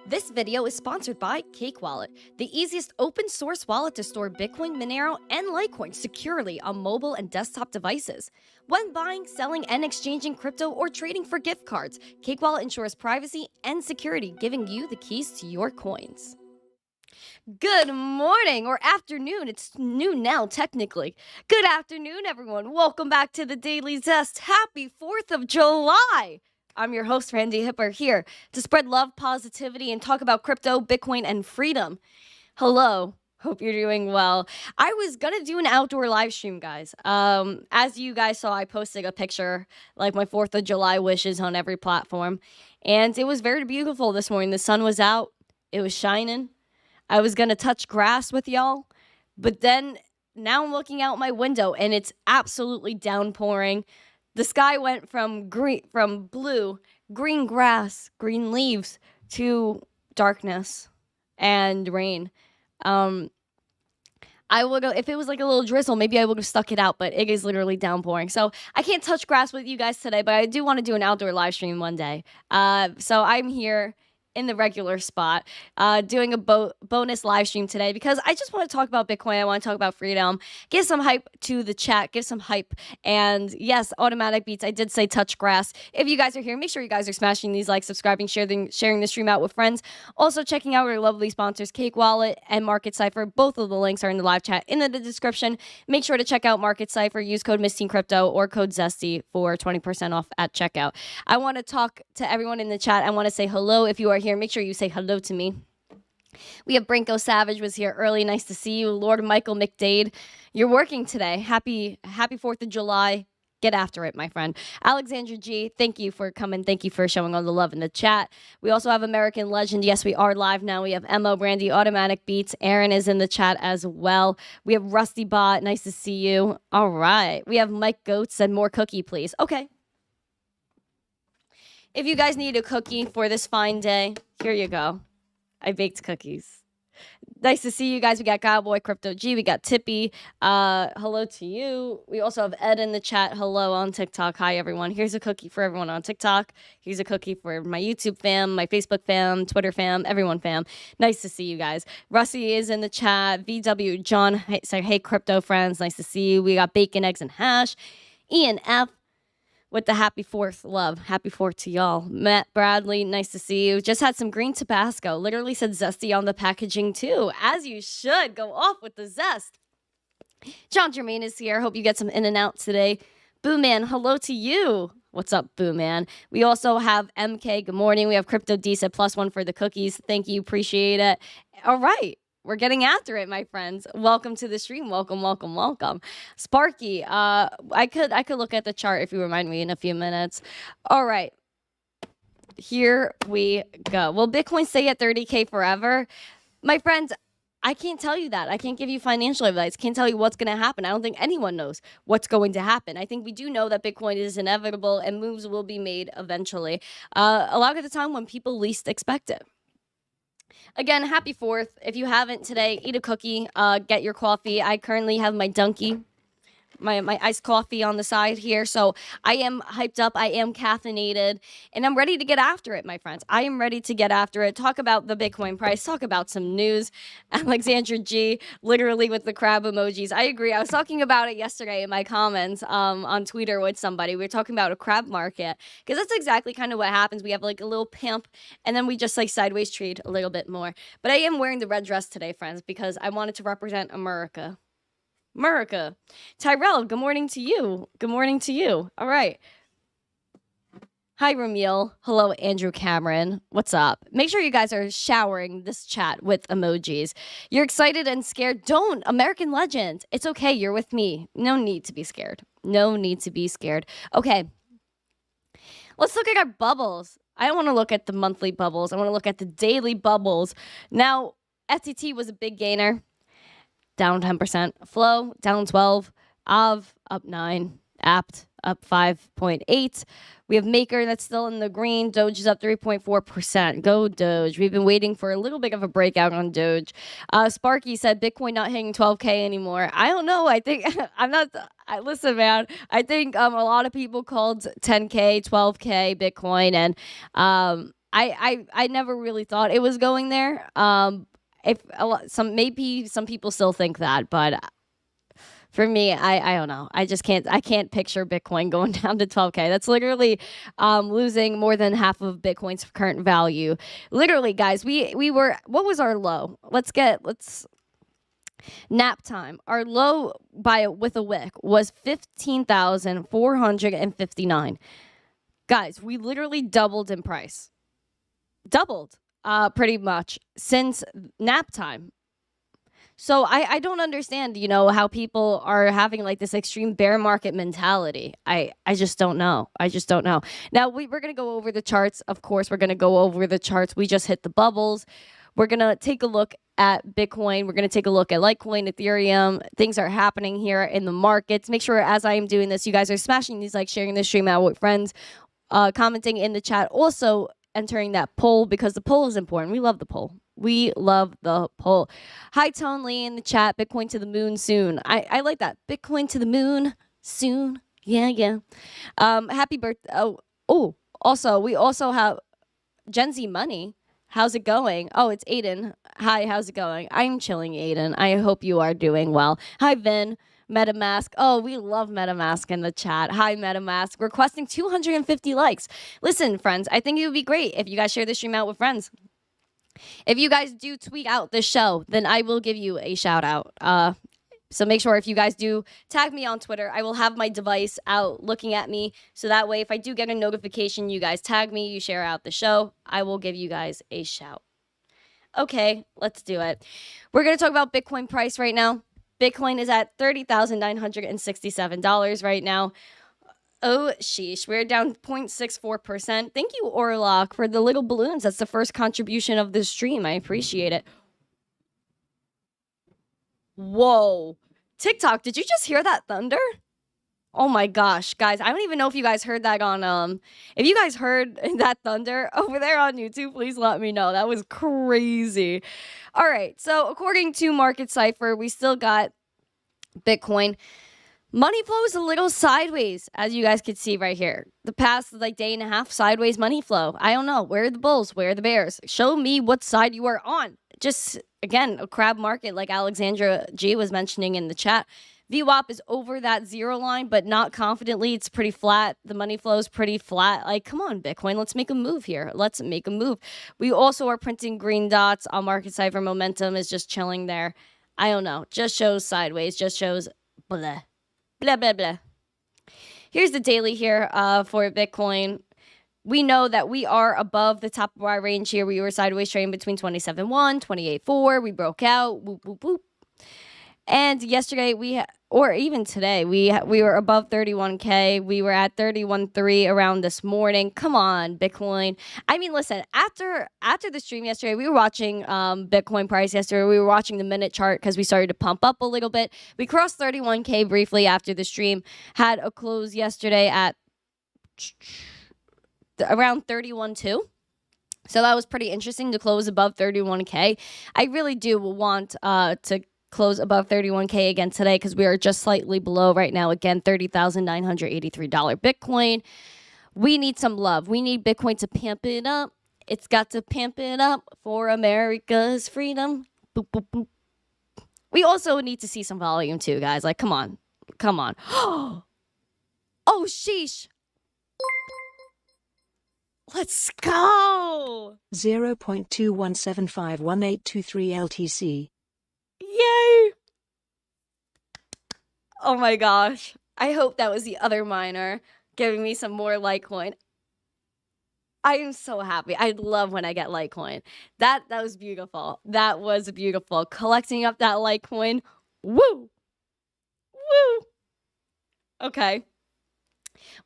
This video is sponsored by Cake Wallet, the easiest open source wallet to store Bitcoin, Monero, and Litecoin securely on mobile and desktop devices. When buying, selling, and exchanging crypto or trading for gift cards, Cake Wallet ensures privacy and security, giving you the keys to your coins. Good morning or afternoon. It's noon now, technically. Good afternoon, everyone. Welcome back to the Daily Zest. Happy 4th of July. I'm your host, Randi Hipper, here to spread love, positivity, and talk about crypto, Bitcoin, and freedom. Hello. Hope you're doing well. I was going to do an outdoor live stream, guys. As you guys saw, I posted a picture, like my 4th of July wishes on every platform. And it was very beautiful this morning. The sun was out. It was shining. I was going to touch grass with y'all. But then now I'm looking out my window and it's absolutely downpouring. The sky went from blue, green grass, green leaves, to darkness and rain. I would go, if it was like a little drizzle, maybe I would have stuck it out, but it is literally downpouring. So I can't touch grass with you guys today, but I do want to do an outdoor live stream one day. So I'm here in the regular spot, doing a bonus live stream today because I just want to talk about Bitcoin. I want to talk about freedom, give some hype to the chat, give some hype. And yes, automatic beats. I did say touch grass. If you guys are here, make sure you guys are smashing these likes, subscribing, sharing the stream out with friends. Also checking out our lovely sponsors, Cake Wallet and Market Cipher. Both of the links are in the live chat in the description. Make sure to check out Market Cipher. Use code missteencrypto or code Zesty for 20% off at checkout. I want to talk to everyone in the chat. I want to say hello if you are here. Make sure you say hello to me. We have Brinko Savage was here early. Nice to see you. Lord Michael McDade, you're working today. Happy 4th of July. Get after it, my friend. Alexandra G, thank you for coming. Thank you for showing all the love in the chat. We also have American Legend. Yes, we are live now. We have Mo Brandy, Automatic Beats. Aaron is in the chat as well. We have Rusty Bot. Nice to see you. All right. We have Mike Goats. Said more cookie, please. Okay. If you guys need a cookie for this fine day, here you go. I baked cookies. Nice to see you guys. We got Cowboy Crypto G. We got Tippy. Hello to you. We also have Ed in the chat. Hello on TikTok. Hi, everyone. Here's a cookie for everyone on TikTok. Here's a cookie for my YouTube fam, my Facebook fam, Twitter fam, everyone fam. Nice to see you guys. Rusty is in the chat. VW John. Hey, crypto friends. Nice to see you. We got Bacon, Eggs, and Hash. Ian F. with the happy 4th love. Happy 4th to y'all. Matt Bradley, nice to see you. Just had some green Tabasco. Literally said zesty on the packaging too. As you should. Go off with the zest. John Germain is here. Hope you get some in and out today. Boo Man, hello to you. What's up, Boo Man? We also have MK. Good morning. We have Crypto D said +1 for the cookies. Thank you. Appreciate it. All right. We're getting after it, my friends. Welcome to the stream. Welcome, welcome, welcome. Sparky, I could look at the chart if you remind me in a few minutes. All right. Here we go. Will Bitcoin stay at 30K forever? My friends, I can't tell you that. I can't give you financial advice. Can't tell you what's going to happen. I don't think anyone knows what's going to happen. I think we do know that Bitcoin is inevitable and moves will be made eventually. A lot of the time when people least expect it. Again, happy 4th. If you haven't today, eat a cookie, get your coffee. I currently have my Dunky, my iced coffee on the side here. So I am hyped up. I am caffeinated. And I'm ready to get after it, my friends. I am ready to get after it. Talk about the Bitcoin price. Talk about some news. Alexandra G, literally with the crab emojis. I agree. I was talking about it yesterday in my comments on Twitter with somebody. We were talking about a crab market. Because that's exactly kind of what happens. We have like a little pimp. And then we just like sideways trade a little bit more. But I am wearing the red dress today, friends. Because I wanted to represent America. America. Tyrell, good morning to you. Good morning to you. All right. Hi, Ramil. Hello, Andrew Cameron. What's up? Make sure you guys are showering this chat with emojis. You're excited and scared. Don't. American legend. It's okay. You're with me. No need to be scared. No need to be scared. Okay. Let's look at our bubbles. I don't want to look at the monthly bubbles. I want to look at the daily bubbles. Now, FTT was a big gainer. Down 10%. Flow, down 12. Av, up 9. Apt, up 5.8. We have Maker that's still in the green. Doge is up 3.4%. Go Doge. We've been waiting for a little bit of a breakout on Doge. Sparky said Bitcoin not hitting 12K anymore. I don't know. I think listen, man. I think a lot of people called 10K, 12K Bitcoin, and I never really thought it was going there. If maybe some people still think that, but for me, I don't know. I can't picture Bitcoin going down to 12K. That's literally losing more than half of Bitcoin's current value. Literally, guys, we were, what was our low? Let's nap time. Our low with a wick was 15,459. Guys, we literally doubled in price. Doubled pretty much since nap time. So I don't understand, how people are having like this extreme bear market mentality. I just don't know. I just don't know. Now, we're going to go over the charts. Of course, we're going to go over the charts. We just hit the bubbles. We're going to take a look at Bitcoin. We're going to take a look at Litecoin, Ethereum. Things are happening here in the markets. Make sure as I am doing this, you guys are smashing these likes, sharing this stream out with friends, commenting in the chat. Also, entering that poll, because the poll is important. We love the poll. We love the poll. Hi, Tone Lee in the chat. Bitcoin to the moon soon. I like that. Bitcoin to the moon soon. Yeah. Happy birthday. Also, we also have Gen Z Money. How's it going? Oh, it's Aiden. Hi, how's it going? I'm chilling, Aiden. I hope you are doing well. Hi, Vin. MetaMask. Oh, we love MetaMask in the chat. Hi, MetaMask. Requesting 250 likes. Listen, friends, I think it would be great if you guys share this stream out with friends. If you guys do tweet out the show, then I will give you a shout out. So make sure if you guys do tag me on Twitter, I will have my device out looking at me. So that way, if I do get a notification, you guys tag me, you share out the show, I will give you guys a shout. Okay, let's do it. We're going to talk about Bitcoin price right now. Bitcoin is at $30,967 right now. Oh, sheesh. We're down 0.64%. Thank you, Orlock, for the little balloons. That's the first contribution of this stream. I appreciate it. Whoa. TikTok, did you just hear that thunder? Oh my gosh, guys. I don't even know if you guys heard that on, if you guys heard that thunder over there on YouTube, please let me know. That was crazy. All right. So according to Market Cipher, we still got Bitcoin. Money flow is a little sideways, as you guys could see right here. The past day and a half, sideways money flow. I don't know. Where are the bulls? Where are the bears? Show me what side you are on. Just, again, a crab market like Alexandra G was mentioning in the chat. VWAP is over that zero line, but not confidently. It's pretty flat. The money flow is pretty flat. Like, come on, Bitcoin. Let's make a move here. Let's make a move. We also are printing green dots on Market Cipher. Momentum is just chilling there. I don't know. Just shows sideways. Just shows blah. Blah, blah, blah. Here's the daily here for Bitcoin. We know that we are above the top of our range here. We were sideways trading between 27.1, 28.4. We broke out. Whoop, whoop, whoop. And yesterday, or even today, we were above 31K. We were at 31.3 around this morning. Come on, Bitcoin. I mean, listen, after the stream yesterday, we were watching Bitcoin price yesterday. We were watching the minute chart because we started to pump up a little bit. We crossed 31K briefly after the stream. Had a close yesterday at around 31.2. So that was pretty interesting to close above 31K. I really do want to close above 31K again today because we are just slightly below right now. Again, $30,983 Bitcoin. We need some love. We need Bitcoin to pimp it up. It's got to pimp it up for America's freedom. Boop, boop, boop. We also need to see some volume too, guys. Like, come on. Come on. Oh, sheesh. Let's go. 0.21751823 LTC. Yay! Oh my gosh. I hope that was the other miner giving me some more Litecoin. I am so happy. I love when I get Litecoin. That was beautiful. That was beautiful. Collecting up that Litecoin. Woo! Woo! Okay.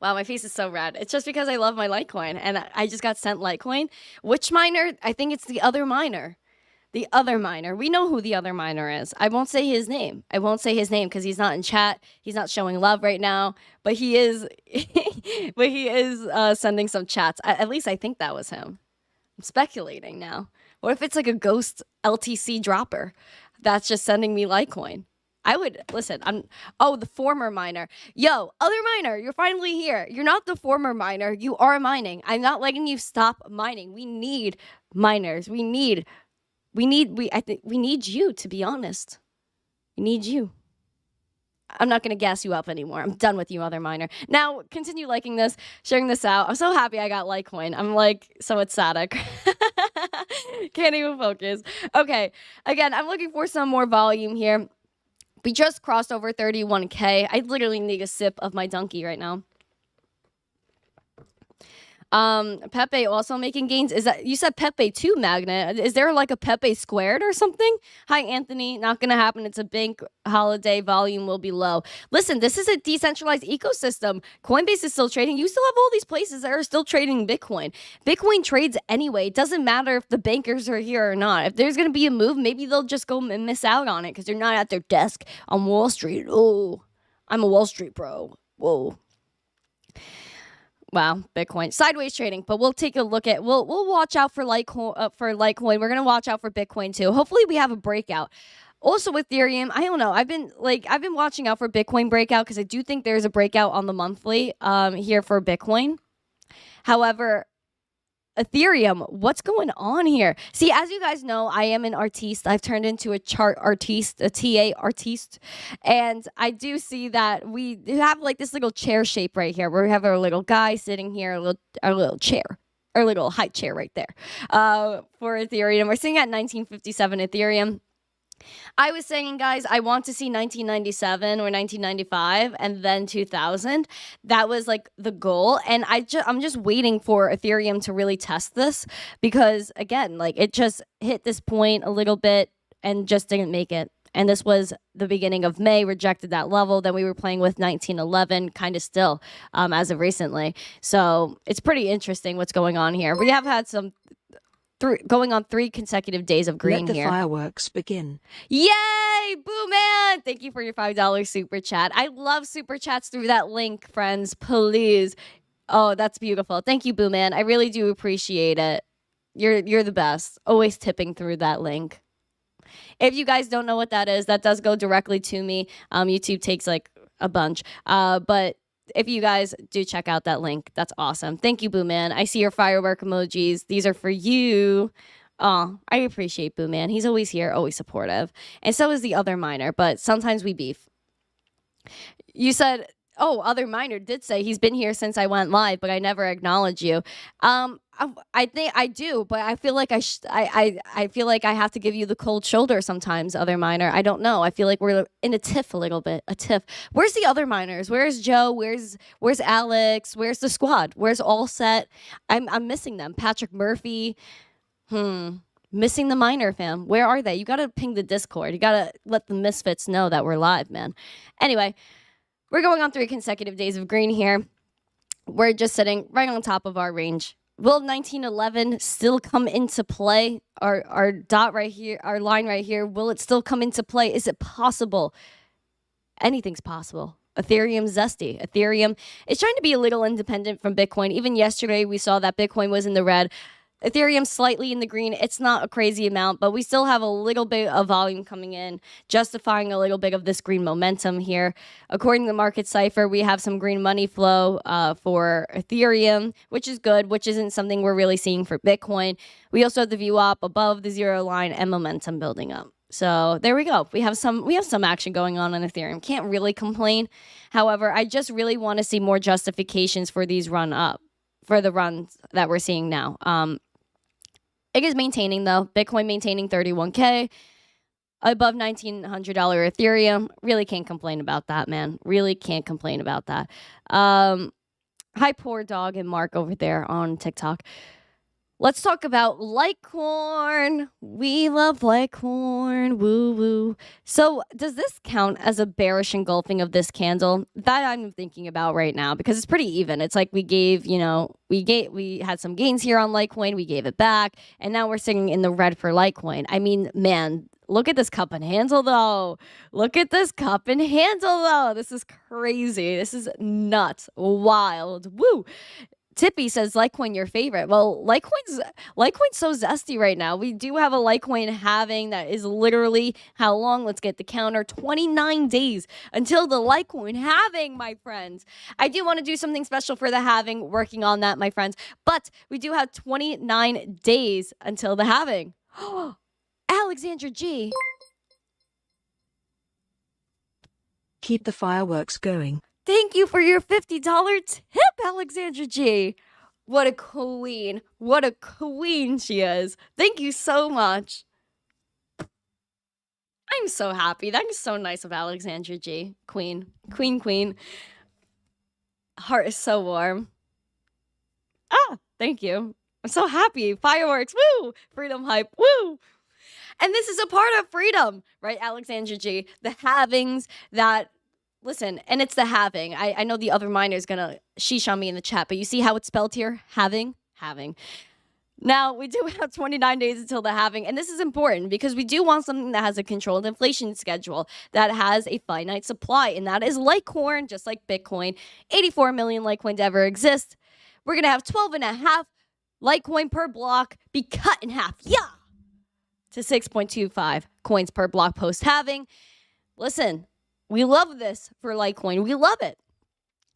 Wow, my face is so red. It's just because I love my Litecoin and I just got sent Litecoin. Which miner? I think it's the other miner. The other miner. We know who the other miner is. I won't say his name. I won't say his name because he's not in chat. He's not showing love right now. But he is. But he is sending some chats. At least I think that was him. I'm speculating now. What if it's like a ghost LTC dropper that's just sending me Litecoin? I would listen. Oh, the former miner. Yo, other miner, you're finally here. You're not the former miner. You are mining. I'm not letting you stop mining. We need miners. We need you, to be honest. We need you. I'm not going to gas you up anymore. I'm done with you, other miner. Now, continue liking this, sharing this out. I'm so happy I got Litecoin. I'm like so ecstatic. Can't even focus. Okay, again, I'm looking for some more volume here. We just crossed over 31K. I literally need a sip of my donkey right now. Pepe also making gains. Is that, you said Pepe too, Magnet? Is there like a Pepe squared or something? Hi, Anthony. Not gonna happen. It's a bank holiday. Volume will be low. Listen, this is a decentralized ecosystem. Coinbase is still trading. You still have all these places that are still trading Bitcoin. Bitcoin trades anyway. It doesn't matter if the bankers are here or not. If there's gonna be a move, maybe they'll just go and miss out on it because they're not at their desk on Wall Street. Oh, I'm a Wall Street bro. Whoa. Wow, Bitcoin sideways trading, but we'll take a look at we'll watch out for Litecoin. We're gonna watch out for Bitcoin too. Hopefully, we have a breakout. Also with Ethereum, I don't know. I've been watching out for Bitcoin breakout because I do think there's a breakout on the monthly here for Bitcoin. However, Ethereum, what's going on here? See, as you guys know, I am an artiste. I've turned into a chart artiste, a TA artiste. And I do see that we have like this little chair shape right here where we have our little guy sitting here, our little chair, our little high chair right there for Ethereum. We're sitting at 1957 Ethereum. I was saying, guys, I want to see 1997 or 1995 and then 2000. That was like the goal. And I'm just waiting for Ethereum to really test this because, again, like it just hit this point a little bit and just didn't make it. And this was the beginning of May, rejected that level. Then we were playing with 1911 kind of still as of recently. So it's pretty interesting what's going on here. We have had some going on 3 consecutive days of green here. Let the fireworks begin. Yay! Boo man! Thank you for your $5 super chat. I love super chats through that link, friends. Please. Oh, that's beautiful. Thank you, Boo man. I really do appreciate it. You're the best. Always tipping through that link. If you guys don't know what that is, that does go directly to me. YouTube takes like a bunch. But if you guys do check out that link, that's awesome. Thank you, Boo Man. I see your firework emojis. These are for you. Oh, I appreciate Boo Man. He's always here, always supportive. And so is the other miner, but sometimes we beef. You said, oh, other miner did say he's been here since I went live, but I never acknowledge you. I think I do, but I feel like I feel like I have to give you the cold shoulder sometimes, other miner. I don't know. I feel like we're in a tiff a little bit, a tiff. Where's the other miners? Where's Joe? Where's Alex? Where's the squad? Where's All Set? I'm missing them. Patrick Murphy. Missing the miner fam. Where are they? You got to ping the Discord. You got to let the misfits know that we're live, man. Anyway, we're going on 3 consecutive days of green here. We're just sitting right on top of our range. Will 1911 still come into play? Our dot right here, our line right here, will it still come into play? Is it possible? Anything's possible. Ethereum zesty. Ethereum is trying to be a little independent from Bitcoin. Even yesterday, we saw that Bitcoin was in the red. Ethereum slightly in the green. It's not a crazy amount, but we still have a little bit of volume coming in, justifying a little bit of this green momentum here. According to market Cipher, we have some green money flow for Ethereum, which is good, which isn't something we're really seeing for Bitcoin. We also have the VWAP above the zero line and momentum building up. So there we go. We have some action going on Ethereum. Can't really complain. However, I just really want to see more justifications for these for the runs that we're seeing now. It is maintaining, though. Bitcoin maintaining 31K. Above $1,900 Ethereum. Really can't complain about that, man. Really can't complain about that. Hi, Poor Dog and Mark over there on TikTok. Let's talk about Litecoin. We love Litecoin. Woo woo. So does this count as a bearish engulfing of this candle? That I'm thinking about right now because it's pretty even. It's like we had some gains here on Litecoin. We gave it back. And now we're sitting in the red for Litecoin. I mean, man, look at this cup and handle though. Look at this cup and handle though. This is crazy. This is nuts. Wild. Woo. Tippy says Litecoin your favorite. Well, Litecoin's so zesty right now. We do have a Litecoin halving that is literally how long? Let's get the counter. 29 days until the Litecoin halving, my friends. I do want to do something special for the halving, working on that, my friends. But we do have 29 days until the halving. Alexandra G. Keep the fireworks going. Thank you for your $50 tip, Alexandra G. What a queen. What a queen she is. Thank you so much. I'm so happy. That is so nice of Alexandra G. Queen. Queen, queen. Heart is so warm. Ah, thank you. I'm so happy. Fireworks. Woo! Freedom hype. Woo! And this is a part of freedom, right, Alexandra G? The halvings that... Listen, and it's the halving. I know the other miner is going to sheesh on me in the chat, but you see how it's spelled here? Halving? Halving. Now, we do have 29 days until the halving, and this is important because we do want something that has a controlled inflation schedule that has a finite supply, and that is Litecoin, just like Bitcoin. 84 million Litecoin to ever exist. We're going to have 12.5 Litecoin per block be cut in half. Yeah! To 6.25 coins per block post-halving. Listen, we love this for Litecoin. We love it.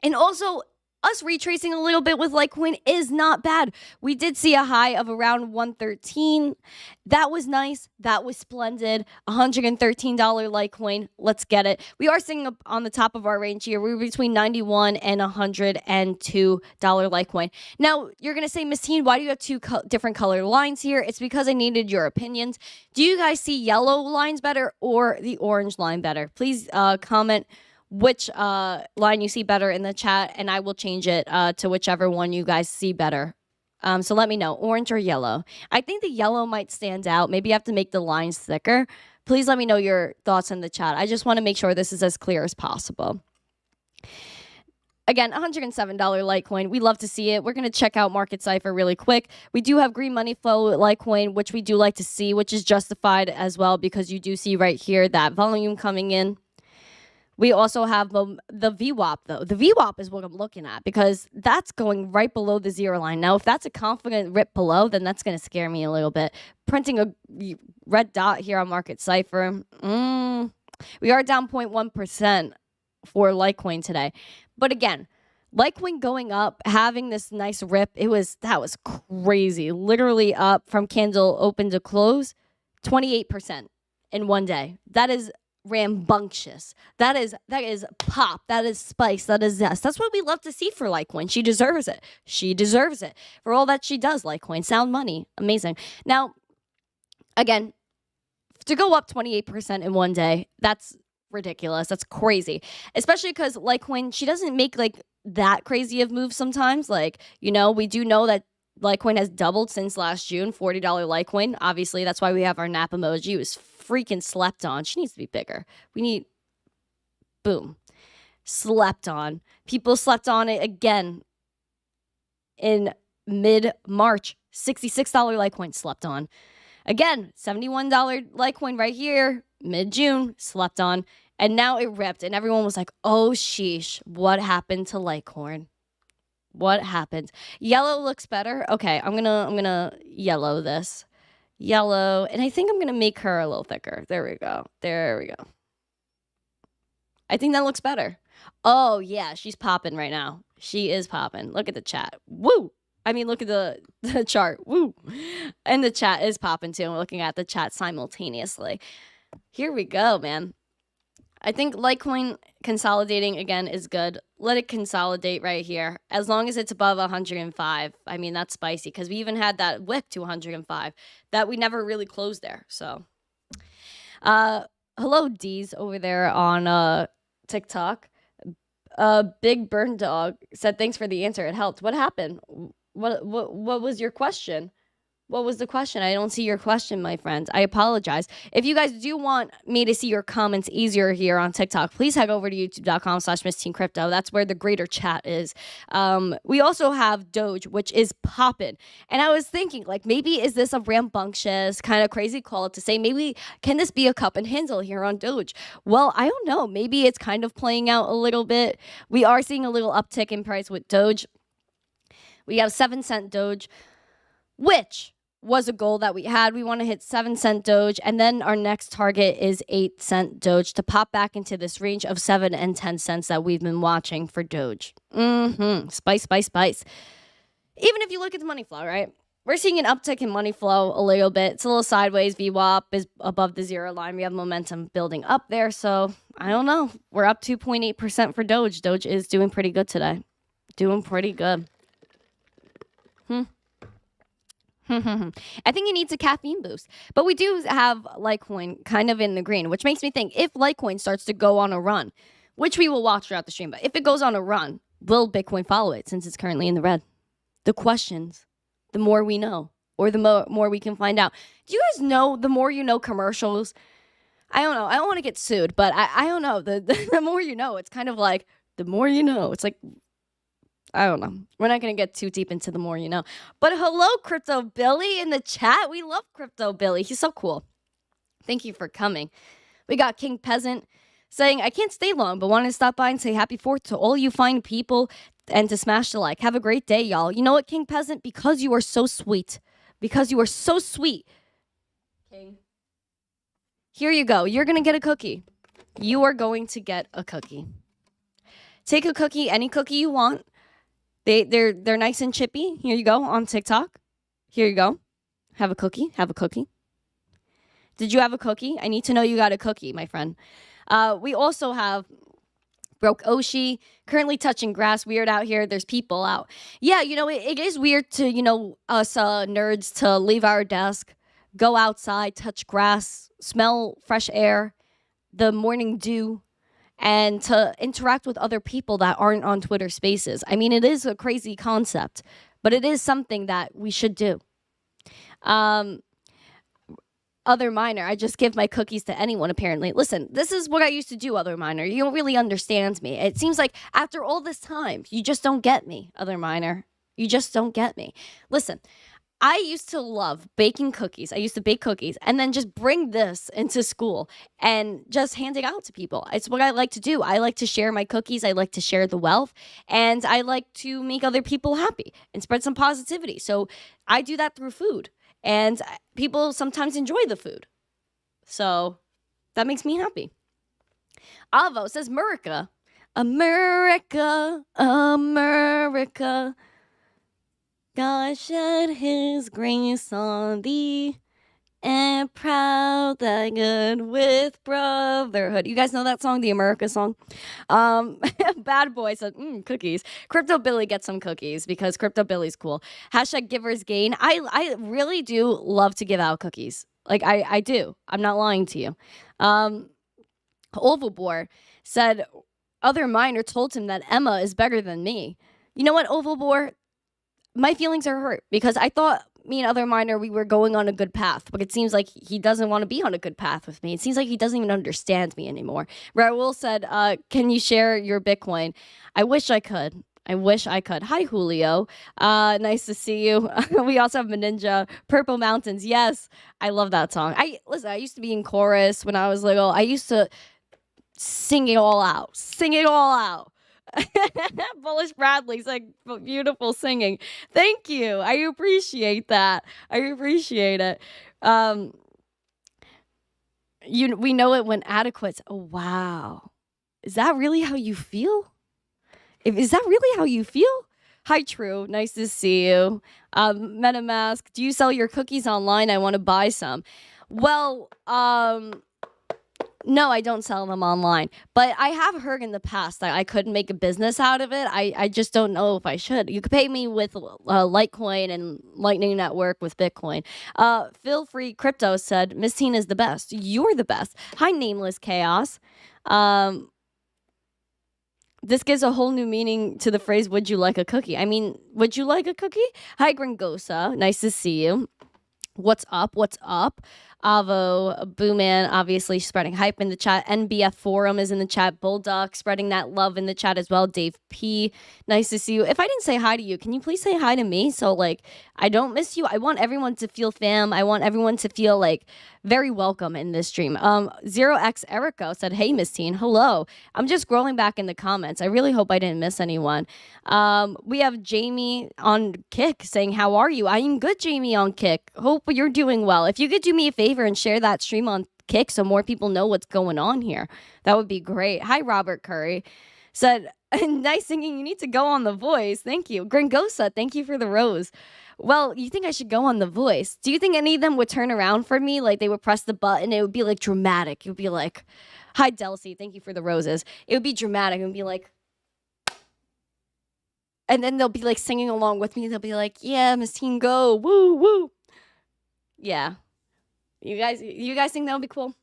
And also, us retracing a little bit with Litecoin is not bad. We did see a high of around 113. That was nice. That was splendid. $113 Litecoin. Let's get it. We are sitting up on the top of our range here. We're between $91 and $102 Litecoin. Now, you're going to say, Miss Teen, why do you have two different color lines here? It's because I needed your opinions. Do you guys see yellow lines better or the orange line better? Please comment which line you see better in the chat, and I will change it to whichever one you guys see better. So let me know, orange or yellow. I think the yellow might stand out. Maybe you have to make the lines thicker. Please let me know your thoughts in the chat. I just want to make sure this is as clear as possible. Again, $107 Litecoin. We love to see it. We're going to check out Market Cipher really quick. We do have green money flow with Litecoin, which we do like to see, which is justified as well because you do see right here that volume coming in. We also have the VWAP, though. The VWAP is what I'm looking at because that's going right below the zero line. Now, if that's a confident rip below, then that's going to scare me a little bit. Printing a red dot here on Market Cipher. We are down 0.1% for Litecoin today. But again, Litecoin going up, having this nice rip, that was crazy. Literally up from candle open to close, 28% in one day. That is rambunctious. That is pop. That is spice. That is zest. That's what we love to see for Litecoin. She deserves it. She deserves it for all that she does. Litecoin, sound money, amazing. Now, again, to go up 28% in one day, that's ridiculous. That's crazy. Especially because Litecoin, she doesn't make like that crazy of moves sometimes. Like, you know, we do know that Litecoin has doubled since last June, $40 Litecoin. Obviously, that's why we have our nap emoji. It was freaking slept on. She needs to be bigger. We need, boom, slept on. People slept on it again in mid-March. $66 Litecoin slept on. Again, $71 Litecoin right here, mid-June, slept on. And now it ripped. And everyone was like, oh, sheesh, what happened to Litecoin? What happened? Yellow looks better. Okay, I'm gonna yellow this. Yellow. And I think I'm gonna make her a little thicker. There we go. There we go. I think that looks better. Oh yeah, she's popping right now. She is popping. Look at the chat. Woo! I mean, look at the chart. Woo! And the chat is popping too. I'm looking at the chat simultaneously. Here we go, man. I think Litecoin consolidating again is good. Let it consolidate right here. As long as it's above 105. I mean, that's spicy because we even had that wick to 105 that we never really closed there. So, hello, D's over there on TikTok. Big Burn Dog said, thanks for the answer. It helped. What happened? What was your question? What was the question? I don't see your question, my friends. I apologize. If you guys do want me to see your comments easier here on TikTok, please head over to youtube.com/missteencrypto. That's where the greater chat is. We also have Doge, which is popping. And I was thinking, like, maybe is this a rambunctious kind of crazy call to say, maybe can this be a cup and handle here on Doge? Well, I don't know. Maybe it's kind of playing out a little bit. We are seeing a little uptick in price with Doge. We have 7-cent Doge, which was a goal that we had. We want to hit 7-cent Doge, and then our next target is 8-cent Doge to pop back into this range of 7 and 10 cents that we've been watching for Doge. Spice, spice, spice. Even if you look at the money flow, right? We're seeing an uptick in money flow a little bit. It's a little sideways. VWAP is above the 0 line. We have momentum building up there. So I don't know. We're up 2.8% for Doge. Doge is doing pretty good today. Doing pretty good. I think it needs a caffeine boost. But we do have Litecoin kind of in the green, which makes me think if Litecoin starts to go on a run, which we will watch throughout the stream, but if it goes on a run, will Bitcoin follow it since it's currently in the red? The questions, the more we know, or the more we can find out. Do you guys know the more you know commercials? I don't know. I don't want to get sued, but I don't know. The more you know, it's kind of like the more you know. It's like, I don't know. We're not going to get too deep into the more you know. But hello, Crypto Billy in the chat. We love Crypto Billy. He's so cool. Thank you for coming. We got King Peasant saying, I can't stay long, but wanted to stop by and say happy 4th to all you fine people and to smash the like. Have a great day, y'all. You know what, King Peasant? Because you are so sweet. Because you are so sweet. King. Here you go. You're going to get a cookie. You are going to get a cookie. Take a cookie, any cookie you want. They're nice and chippy. Here you go on TikTok. Here you go. Have a cookie. Have a cookie. Did you have a cookie? I need to know you got a cookie, my friend. We also have Broke Oshi, currently touching grass. Weird out here. There's people out. Yeah, you know, it is weird to, you know, us nerds to leave our desk, go outside, touch grass, smell fresh air, the morning dew, and to interact with other people that aren't on Twitter Spaces. I mean, it is a crazy concept, but it is something that we should do. Other Miner, I just give my cookies to anyone, apparently. Listen, this is what I used to do, Other Miner. You don't really understand me. It seems like after all this time, you just don't get me, Other Miner. You just don't get me. Listen, I used to love baking cookies. I used to bake cookies and then just bring this into school and just hand it out to people. It's what I like to do. I like to share my cookies. I like to share the wealth, and I like to make other people happy and spread some positivity. So I do that through food, and people sometimes enjoy the food. So that makes me happy. Avo says, America, America, America. God shed his grace on thee, and proud thy good with brotherhood. You guys know that song, the America song? Bad Boy said, cookies. Crypto Billy gets some cookies because Crypto Billy's cool. Hashtag givers gain. I really do love to give out cookies. Like, I do. I'm not lying to you. Oval Boar said, Other Miner told him that Emma is better than me. You know what, Oval Boar? My feelings are hurt because I thought me and Other Miner, we were going on a good path, but it seems like he doesn't want to be on a good path with me. It seems like he doesn't even understand me anymore. Raul said, can you share your Bitcoin? I wish I could. I wish I could. Hi, Julio. Nice to see you. We also have Meninja. Purple Mountains. Yes, I love that song. Listen, I used to be in chorus when I was little. I used to sing it all out. Sing it all out. Bullish Bradley's like beautiful singing. Thank you. I appreciate that. I appreciate it. We know it when adequate. Oh, wow. Is that really how you feel? Is that really how you feel? Hi, True. Nice to see you. MetaMask, do you sell your cookies online? I want to buy some. Well, no, I don't sell them online, but I have heard in the past that I could make a business out of it. I just don't know if I should. You could pay me with Litecoin and Lightning Network with Bitcoin. Feel Free Crypto said, Miss Teen is the best. You're the best. Hi, Nameless Chaos. This gives a whole new meaning to the phrase, would you like a cookie? I mean, would you like a cookie? Hi, Gringosa. Nice to see you. What's up? What's up? Avo, Booman, obviously spreading hype in the chat. NBF Forum is in the chat. Bulldog spreading that love in the chat as well. Dave P, nice to see you. If I didn't say hi to you, can you please say hi to me? So, like, I don't miss you. I want everyone to feel fam. I want everyone to feel, like, very welcome in this stream. 0x Erico said, hey, Miss Teen, hello. I'm just scrolling back in the comments. I really hope I didn't miss anyone. We have Jamie on Kick saying, how are you? I am good, Jamie on Kick. Hope you're doing well. If you could do me a favor and share that stream on Kick so more people know what's going on here, that would be great. Hi, Robert Curry. Said, nice singing. You need to go on The Voice. Thank you. Gringosa, thank you for the rose. Well, you think I should go on The Voice? Do you think any of them would turn around for me? Like, they would press the button. It would be, like, dramatic. It would be like, hi, Delcy. Thank you for the roses. It would be dramatic. It would be like, and then they'll be, like, singing along with me. They'll be like, yeah, Miss Teen, go. Woo, woo. Yeah. You guys think that would be cool?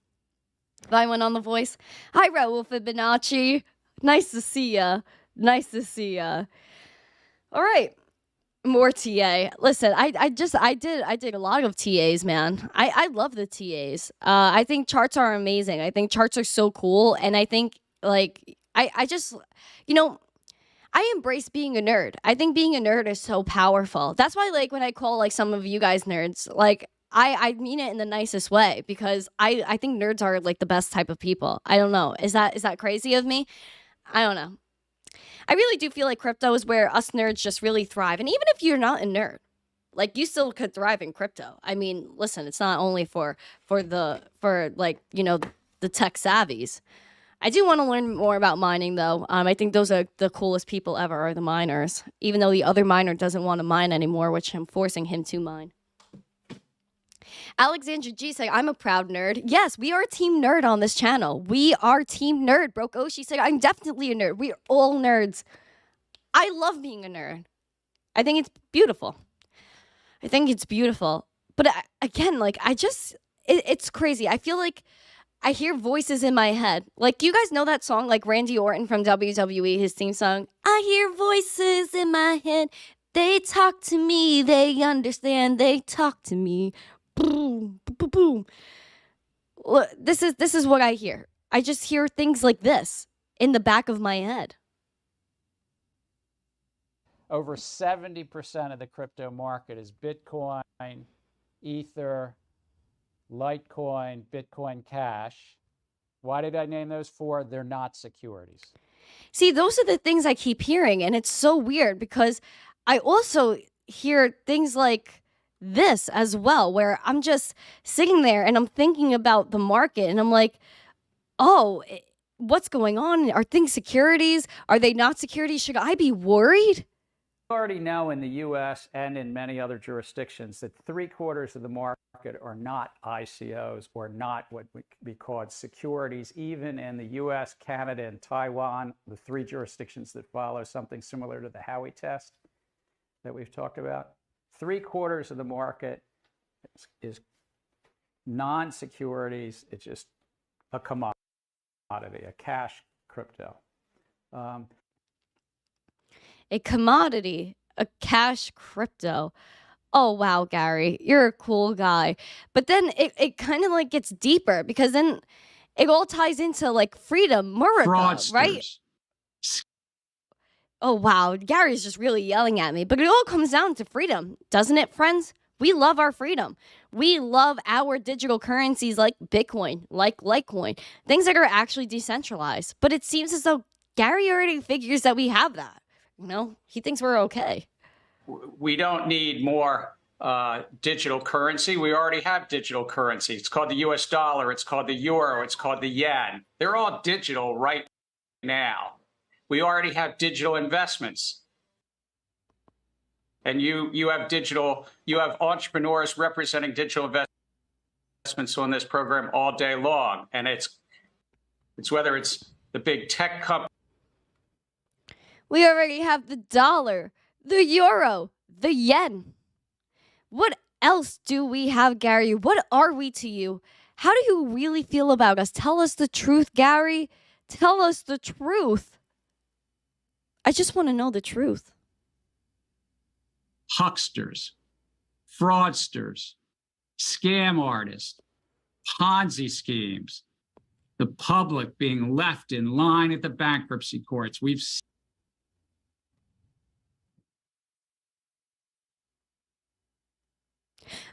If I went on The Voice? Hi, Raul Fibonacci. Nice to see ya. Nice to see ya. All right. More TA. Listen, I did a lot of TAs, man. I love the TAs. I think charts are amazing. I think charts are so cool. And I think, like, I just, you know, I embrace being a nerd. I think being a nerd is so powerful. That's why, like, when I call, like, some of you guys nerds, like, I mean it in the nicest way, because I think nerds are, like, the best type of people. I don't know. Is that crazy of me? I don't know. I really do feel like crypto is where us nerds just really thrive. And even if you're not a nerd, like, you still could thrive in crypto. I mean, listen, it's not only for like, you know, the tech savvies. I do want to learn more about mining, though. I think those are the coolest people ever, are the miners. Even though the other miner doesn't want to mine anymore, which I'm forcing him to mine. Alexandra G saying, I'm a proud nerd. Yes, we are team nerd on this channel. We are team nerd. Broke Oshi said, I'm definitely a nerd. We're all nerds. I love being a nerd. I think it's beautiful. I think it's beautiful. But again, like, it's crazy. I feel like I hear voices in my head. Like, do you guys know that song, like Randy Orton from WWE, his theme song? I hear voices in my head. They talk to me. They understand. They talk to me. Boom, boom, boom. Look, this is what I hear. I just hear things like this in the back of my head. Over 70% of the crypto market is Bitcoin, Ether, Litecoin, Bitcoin Cash. Why did I name those four? They're not securities. See, those are the things I keep hearing, and it's so weird because I also hear things like this as well, where I'm just sitting there and I'm thinking about the market and I'm like, oh, what's going on? Are things securities? Are they not securities? Should I be worried? We already know in the US and in many other jurisdictions that 3/4 of the market are not ICOs or not what would be called securities. Even in the US, Canada, and Taiwan, the three jurisdictions that follow something similar to the Howey test that we've talked about, 3/4 of the market is non-securities. It's just a commodity, a cash crypto. A commodity, a cash crypto. Oh, wow, Gary, you're a cool guy. But then it kind of, like, gets deeper, because then it all ties into, like, freedom, Murica, right? Oh, wow, Gary's just really yelling at me. But it all comes down to freedom, doesn't it, friends? We love our freedom. We love our digital currencies like Bitcoin, like Litecoin, things that are actually decentralized. But it seems as though Gary already figures that we have that. You know, he thinks we're okay. We don't need more digital currency. We already have digital currency. It's called the US dollar. It's called the euro. It's called the yen. They're all digital right now. We already have digital investments. And you have entrepreneurs representing digital investments on this program all day long. And it's whether it's the big tech companies. We already have the dollar, the euro, the yen. What else do we have, Gary? What are we to you? How do you really feel about us? Tell us the truth, Gary. Tell us the truth. I just want to know the truth. Hucksters, fraudsters, scam artists, Ponzi schemes, the public being left in line at the bankruptcy courts. We've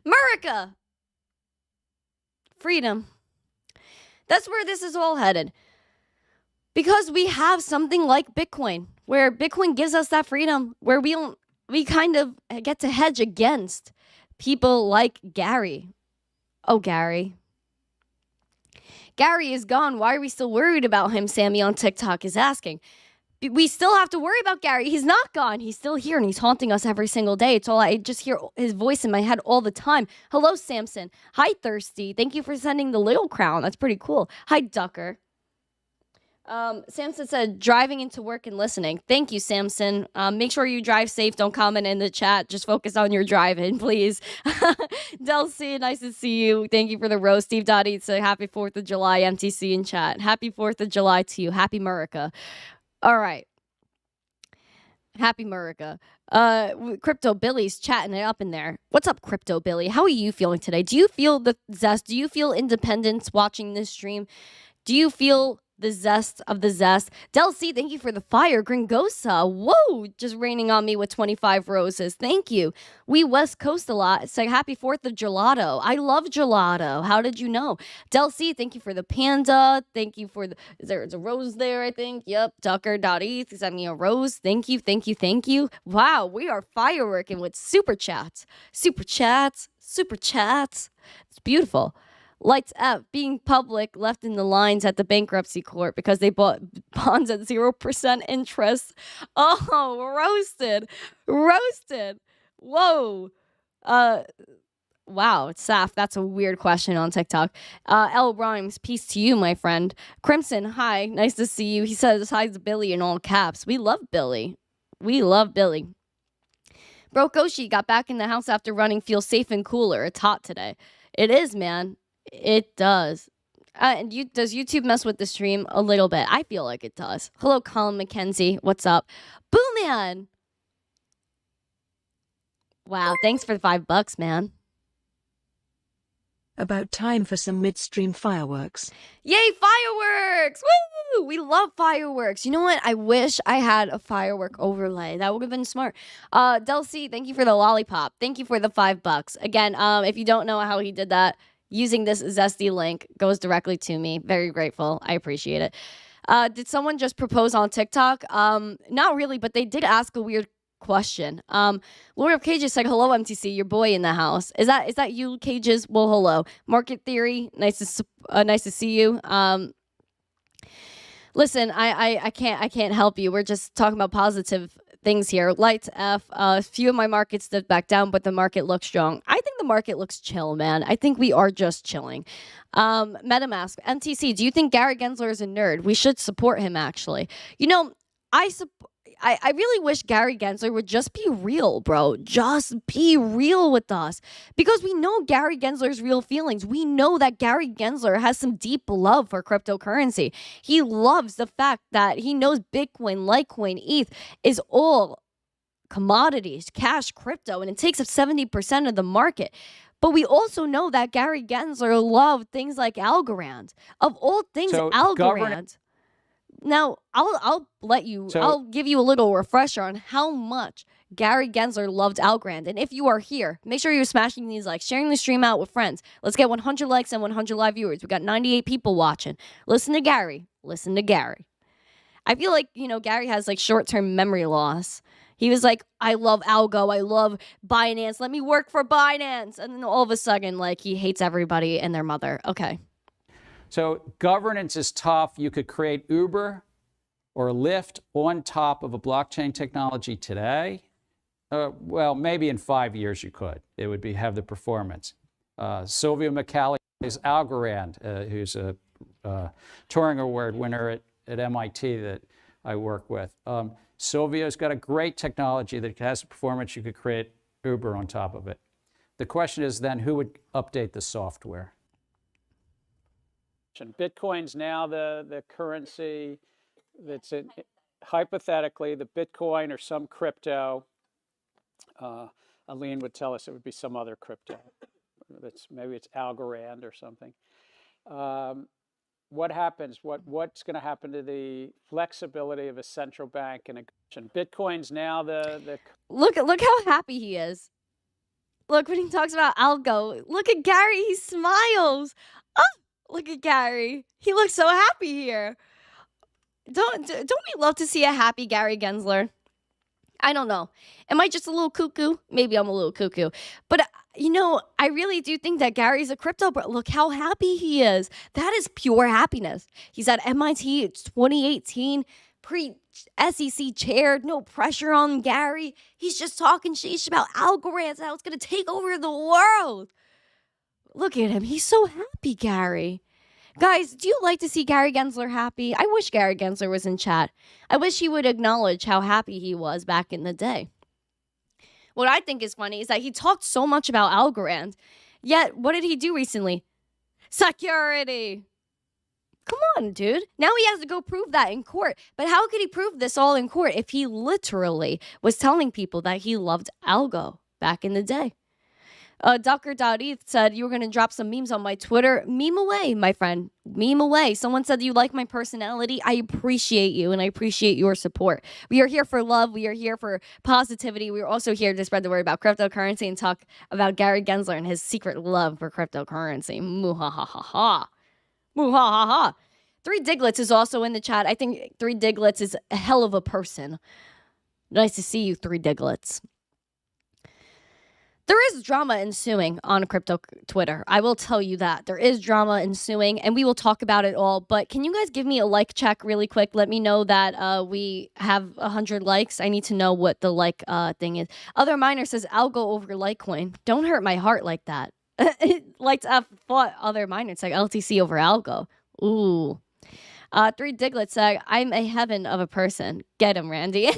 America! Freedom. That's where this is all headed. Because we have something like Bitcoin, where Bitcoin gives us that freedom, where we kind of get to hedge against people like Gary. Oh, Gary. Gary is gone. Why are we still worried about him? Sammy on TikTok is asking. We still have to worry about Gary. He's not gone. He's still here and he's haunting us every single day. It's all I just hear his voice in my head all the time. Hello, Samson. Hi, Thirsty. Thank you for sending the little crown. That's pretty cool. Hi, Ducker. Samson said, driving into work and listening. Thank you, Samson. Make sure you drive safe. Don't comment in the chat. Just focus on your driving, please. Del C, nice to see you. Thank you for the rose. Steve Dottie, it's a happy 4th of July. MTC in chat. Happy 4th of July to you. Happy America. All right. Happy America. Crypto Billy's chatting it up in there. What's up, Crypto Billy? How are you feeling today? Do you feel the zest? Do you feel independence watching this stream? Do you feel the zest of the zest? Del C, thank you for the fire. Gringosa, whoa, just raining on me with 25 roses. Thank you. We West Coast a lot. It's like happy 4th of gelato. I love gelato. How did you know? Del C, thank you for the panda. Thank you for the, there's a rose there, I think. Yep, Ducker.eth sent me a rose. Thank you, thank you, thank you. Wow, we are fireworking with super chats. Super chats, super chats. It's beautiful. Lights F, being public, left in the lines at the bankruptcy court because they bought bonds at 0% interest. Oh, roasted. Roasted. Whoa. Wow, it's Saf. That's a weird question on TikTok. L Rhymes, peace to you, my friend. Crimson, hi. Nice to see you. He says, hi to Billy in all caps. We love Billy. We love Billy. Brokoshi got back in the house after running. Feels safe and cooler. It's hot today. It is, man. It does. And does YouTube mess with the stream a little bit? I feel like it does. Hello, Colin McKenzie. What's up? Boom, man. Wow, thanks for the $5, man. About time for some midstream fireworks. Yay, fireworks! Woo! We love fireworks. You know what? I wish I had a firework overlay. That would have been smart. Del C, thank you for the lollipop. Thank you for the $5. Again, if you don't know how he did that, using this Zesty link goes directly to me. Very grateful. I appreciate it. Did someone just propose on TikTok? Not really, but they did ask a weird question. Lord of Cages said, hello, MTC, your boy in the house. Is that you, Cages? Well, hello. Market Theory, nice to see you. Listen, I can't help you. We're just talking about positive things here. Lights F, a few of my markets dipped back down, but the market looks strong. I think the market looks chill, man. I think we are just chilling. MetaMask, MTC, do you think Gary Gensler is a nerd? We should support him, actually. You know, I really wish Gary Gensler would just be real, bro. Just be real with us. Because we know Gary Gensler's real feelings. We know that Gary Gensler has some deep love for cryptocurrency. He loves the fact that he knows Bitcoin, Litecoin, ETH is all commodities, cash, crypto, and it takes up 70% of the market. But we also know that Gary Gensler loved things like Algorand. Of all things, Algorand. Now, I'll give you a little refresher on how much Gary Gensler loved Algorand. And if you are here, make sure you're smashing these likes, sharing the stream out with friends. Let's get 100 likes and 100 live viewers. We got 98 people watching. Listen to Gary. Listen to Gary. I feel like, Gary has like short-term memory loss. He was like, I love Algo. I love Binance. Let me work for Binance. And then all of a sudden, like, he hates everybody and their mother. Okay. So governance is tough. You could create Uber or Lyft on top of a blockchain technology today. Well, maybe in 5 years you could. It would have the performance. Sylvia McCally's Algorand, who's a Turing Award winner at MIT that I work with. Sylvia's got a great technology that has the performance. You could create Uber on top of it. The question is then, who would update the software? Bitcoin's now the currency that's hypothetically the Bitcoin or some crypto. Aline would tell us it would be some other crypto. maybe it's Algorand or something. What happens? What's going to happen to the flexibility of a central bank and Bitcoin's now the Look how happy he is. Look when he talks about algo. Look at Gary. He smiles. Oh, look at Gary. He looks so happy here. Don't we love to see a happy Gary Gensler? I don't know. Am I just a little cuckoo? Maybe I'm a little cuckoo. But, I really do think that Gary's a crypto, but look how happy he is. That is pure happiness. He's at MIT. It's 2018. Pre-SEC chair. No pressure on Gary. He's just talking sheesh about Algorand, how it's going to take over the world. Look at him. He's so happy, Gary. Guys, do you like to see Gary Gensler happy? I wish Gary Gensler was in chat. I wish he would acknowledge how happy he was back in the day. What I think is funny is that he talked so much about Algorand, yet what did he do recently? Security. Come on, dude. Now he has to go prove that in court. But how could he prove this all in court if he literally was telling people that he loved algo back in the day? Ducker.eth said, you were going to drop some memes on my Twitter. Meme away, my friend. Meme away. Someone said you like my personality. I appreciate you, and I appreciate your support. We are here for love. We are here for positivity. We are also here to spread the word about cryptocurrency and talk about Gary Gensler and his secret love for cryptocurrency. Muhahaha. Muhahaha. Three Diglets is also in the chat. I think Three Diglets is a hell of a person. Nice to see you, Three Diglets. There is drama ensuing on crypto Twitter. I will tell you that. There is drama ensuing, and we will talk about it all. But can you guys give me a like check really quick? Let me know that we have 100 likes. I need to know what the like thing is. Other miner says, I'll go over Litecoin. Don't hurt my heart like that. Like to fought other miners. It's like LTC over Algo. Ooh. Three Diglets said, I'm a heaven of a person. Get him, Randy.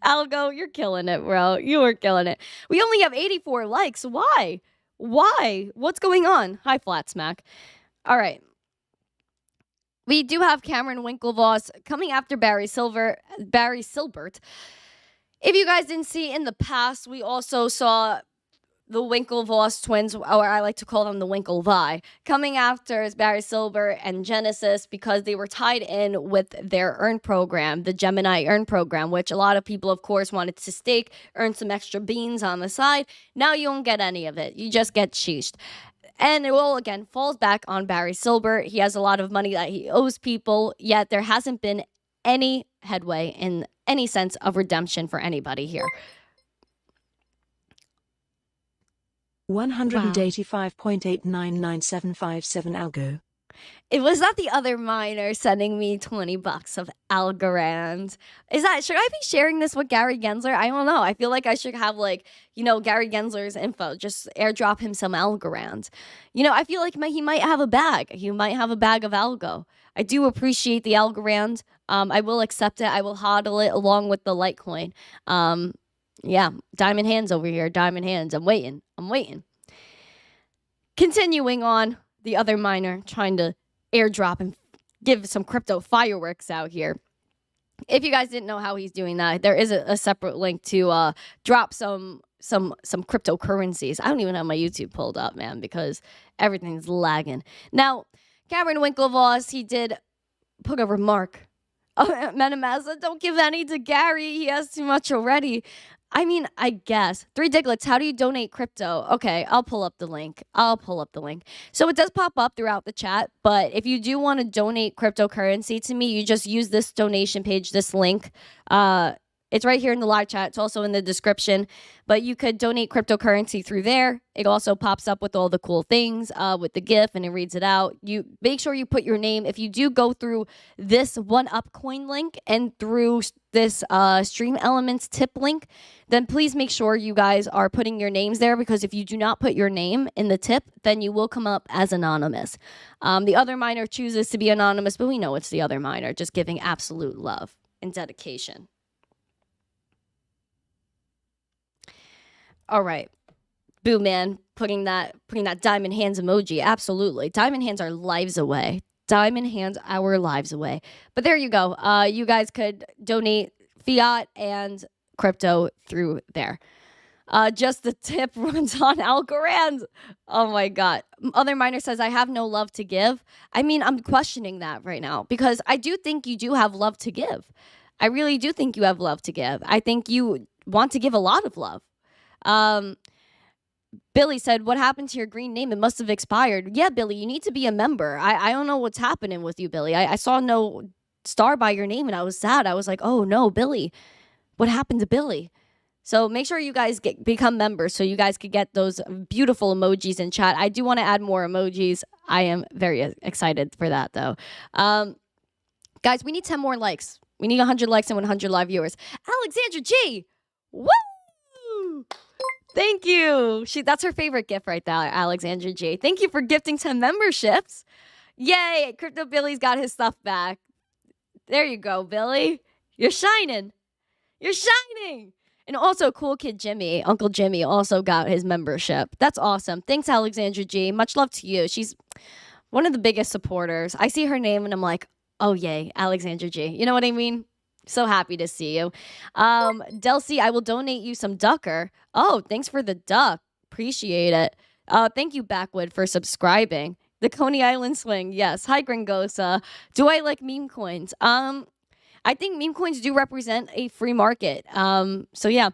Algo, you're killing it, bro. You are killing it. We only have 84 likes. Why? Why? What's going on? Hi, Flat Smack. All right. We do have Cameron Winklevoss coming after Barry Silbert. If you guys didn't see in the past, we also saw the Winklevoss twins, or I like to call them the Winklevi, coming after Barry Silbert and Genesis because they were tied in with their earn program, the Gemini earn program, which a lot of people, of course, wanted to stake, earn some extra beans on the side. Now you don't get any of it. You just get sheeshed. And it all, again, falls back on Barry Silbert. He has a lot of money that he owes people, yet there hasn't been any headway in any sense of redemption for anybody here. 185.899757 algo. It was that the other miner sending me $20 of Algorand. Should I be sharing this with Gary Gensler? I don't know. I feel like I should have Gary Gensler's info. Just airdrop him some Algorand. I feel like he might have a bag. He might have a bag of Algo. I do appreciate the Algorand. I will accept it. I will hodl it along with the Litecoin. Yeah, diamond hands over here. Diamond hands. I'm waiting. Continuing on, the other miner trying to airdrop and give some crypto fireworks out here. If you guys didn't know how he's doing that, there is a separate link to drop some cryptocurrencies. I don't even have my YouTube pulled up, man, because everything's lagging. Now, Cameron Winklevoss, he did put a remark. Metamasa, don't give any to Gary. He has too much already. I mean, I guess. Three Diglets, how do you donate crypto? Okay, I'll pull up the link. So it does pop up throughout the chat, but if you do want to donate cryptocurrency to me, you just use this donation page, this link. It's right here in the live chat. It's also in the description, but you could donate cryptocurrency through there. It also pops up with all the cool things with the GIF, and it reads it out. You make sure you put your name. If you do go through this OneUp link and through this Stream Elements tip link, then please make sure you guys are putting your names there, because if you do not put your name in the tip, then you will come up as anonymous. The other miner chooses to be anonymous, but we know it's the other miner just giving absolute love and dedication. All right. Boo Man putting that diamond hands emoji. Absolutely. Diamond hands are lives away. Diamond hands our lives away. But there you go. You guys could donate fiat and crypto through there. Just the tip runs on Algorand. Oh my God. Other miner says, I have no love to give. I mean, I'm questioning that right now because I do think you do have love to give. I really do think you have love to give. I think you want to give a lot of love. Billy said, what happened to your green name? It must have expired. Yeah, Billy, you need to be a member. I don't know what's happening with you, Billy. I saw no star by your name and I was sad. I was like, oh no, Billy. What happened to Billy? So make sure you guys become members so you guys could get those beautiful emojis in chat. I do want to add more emojis. I am very excited for that, though. Guys, we need 10 more likes. We need 100 likes and 100 live viewers. Alexandra G! Woo! Thank you. That's her favorite gift right there, Alexandra G. Thank you for gifting 10 memberships. Yay! Crypto Billy's got his stuff back. There you go, Billy. You're shining. You're shining. And also, Cool Kid Jimmy, Uncle Jimmy, also got his membership. That's awesome. Thanks, Alexandra G. Much love to you. She's one of the biggest supporters. I see her name and I'm like, oh, yay, Alexandra G. You know what I mean? So happy to see you. Delcy, I will donate you some ducker. Oh, thanks for the duck. Appreciate it. Thank you, Backwood, for subscribing. The Coney Island swing. Yes. Hi, Gringosa. Do I like meme coins? I think meme coins do represent a free market. So yeah,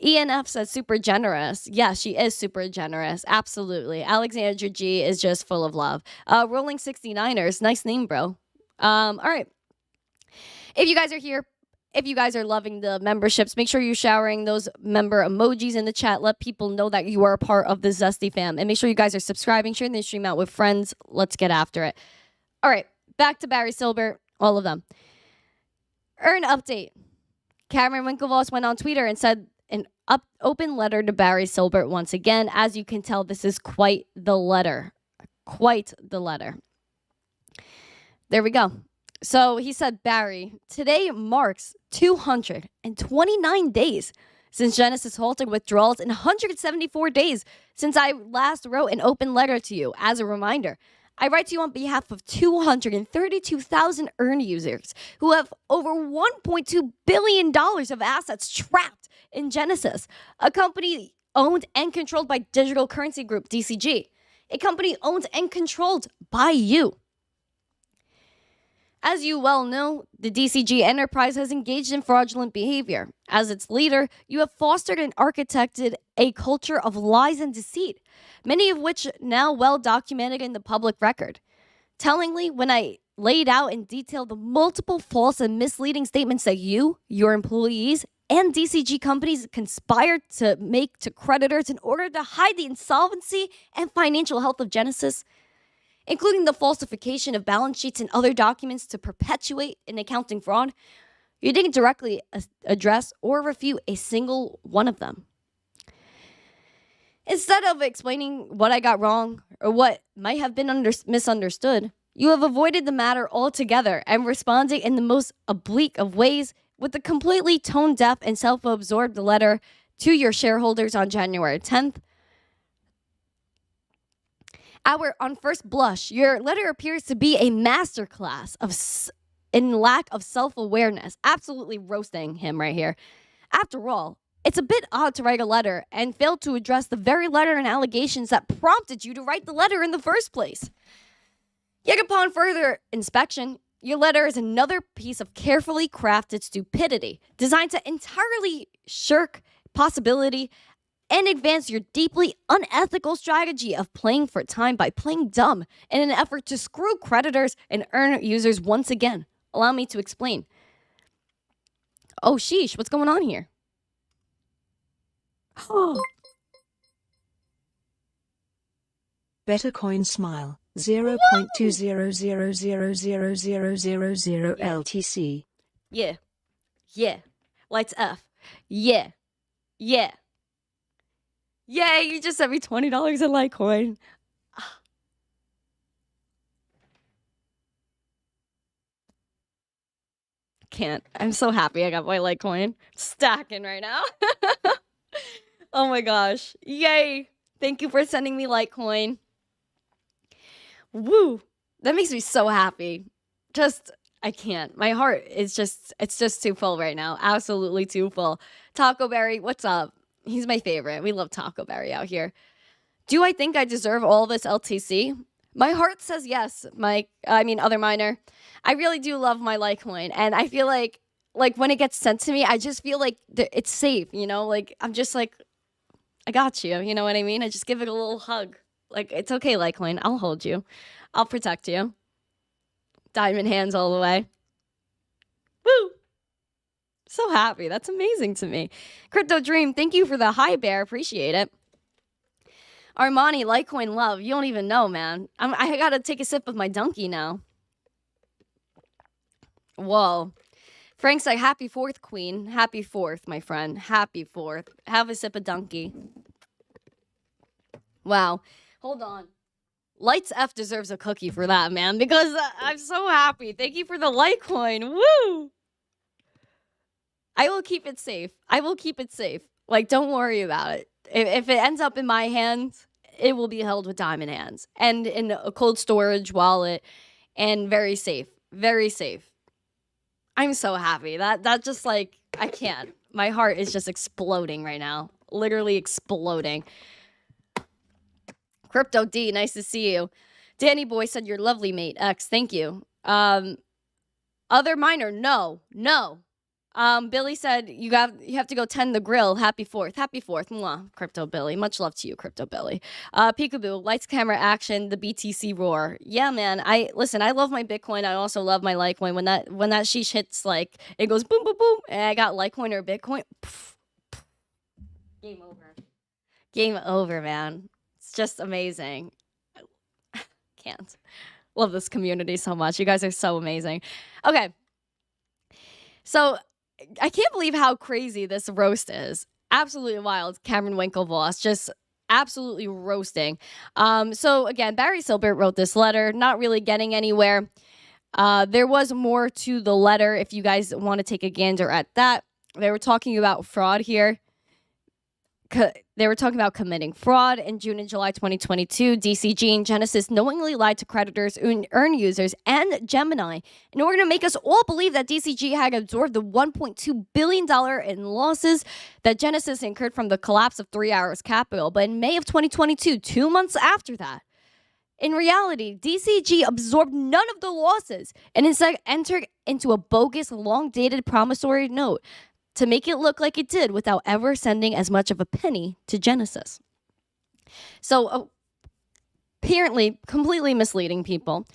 ENF says super generous. Yeah, she is super generous. Absolutely. Alexandra G is just full of love. Rolling 69ers. Nice name, bro. All right. If you guys are here, if you guys are loving the memberships, make sure you're showering those member emojis in the chat. Let people know that you are a part of the Zesty fam. And make sure you guys are subscribing, sharing the stream out with friends. Let's get after it. All right. Back to Barry Silbert. All of them. Earn update. Cameron Winklevoss went on Twitter and said an open letter to Barry Silbert once again. As you can tell, this is quite the letter. Quite the letter. There we go. So he said, Barry, today marks 229 days since Genesis halted withdrawals and 174 days since I last wrote an open letter to you. As a reminder, I write to you on behalf of 232,000 EARN users who have over $1.2 billion of assets trapped in Genesis, a company owned and controlled by Digital Currency Group, DCG, a company owned and controlled by you. As you well know, the DCG enterprise has engaged in fraudulent behavior. As its leader, you have fostered and architected a culture of lies and deceit, many of which now well documented in the public record. Tellingly, when I laid out in detail the multiple false and misleading statements that you, your employees, and DCG companies conspired to make to creditors in order to hide the insolvency and financial health of Genesis, including the falsification of balance sheets and other documents to perpetuate an accounting fraud, you didn't directly address or refute a single one of them. Instead of explaining what I got wrong or what might have been misunderstood, you have avoided the matter altogether and responded in the most oblique of ways with a completely tone-deaf and self-absorbed letter to your shareholders on January 10th. On first blush, your letter appears to be a masterclass in lack of self-awareness. Absolutely roasting him right here. After all, it's a bit odd to write a letter and fail to address the very letter and allegations that prompted you to write the letter in the first place. Yet upon further inspection, your letter is another piece of carefully crafted stupidity designed to entirely shirk possibility and advance your deeply unethical strategy of playing for time by playing dumb in an effort to screw creditors and EARN users once again. Allow me to explain. Oh, sheesh, what's going on here? Better coin smile. 0.200000000 LTC. Yeah. Yeah. Lights F. Yeah. Yeah. Yay, you just sent me $20 in Litecoin. Can't. I'm so happy I got my Litecoin. Stacking right now. Oh my gosh. Yay. Thank you for sending me Litecoin. Woo. That makes me so happy. I can't. My heart is it's just too full right now. Absolutely too full. Taco Berry, what's up? He's my favorite. We love Taco Berry out here. Do I think I deserve all this LTC? My heart says yes, other miner. I really do love my Litecoin. And I feel like when it gets sent to me, I just feel like it's safe, you know? Like, I'm just like, I got you. You know what I mean? I just give it a little hug. Like, it's okay, Litecoin. I'll hold you. I'll protect you. Diamond hands all the way. Woo! So happy. That's amazing to me. Crypto Dream, thank you for the hi bear. Appreciate it. Armani, Litecoin love. You don't even know, man. I gotta take a sip of my donkey now. Whoa. Frank's like, happy 4th, queen. Happy 4th, my friend. Happy 4th. Have a sip of donkey. Wow. Hold on. Lights F deserves a cookie for that, man, because I'm so happy. Thank you for the Litecoin. Woo! I will keep it safe. I will keep it safe. Like, don't worry about it. If it ends up in my hands, it will be held with diamond hands and in a cold storage wallet and very safe. Very safe. I'm so happy. That just like, I can't. My heart is just exploding right now. Literally exploding. Crypto D, nice to see you. Danny Boy said you're lovely, mate. X, thank you. Other miner, no. Billy said you have to go tend the grill. Happy 4th. Happy 4th. Mwah. Crypto Billy. Much love to you, Crypto Billy. Peekaboo, lights, camera, action, the BTC roar. Yeah, man. I love my Bitcoin. I also love my Litecoin. When that sheesh hits, like, it goes boom, boom, boom, and I got Litecoin or Bitcoin. Game over. Game over, man. It's just amazing. Can't. Love this community so much. You guys are so amazing. Okay. So I can't believe how crazy this roast is. Absolutely wild. Cameron Winklevoss just absolutely roasting. So again, Barry Silbert wrote this letter, not really getting anywhere. There was more to the letter if you guys want to take a gander at that. They were talking about fraud here. They were talking about committing fraud. In June and July 2022, DCG and Genesis knowingly lied to creditors, EARN users, and Gemini in order to make us all believe that DCG had absorbed the $1.2 billion in losses that Genesis incurred from the collapse of 3 Arrows Capital. But in May of 2022, 2 months after that, in reality, DCG absorbed none of the losses and instead entered into a bogus, long-dated promissory note to make it look like it did without ever sending as much of a penny to Genesis. So apparently completely misleading people.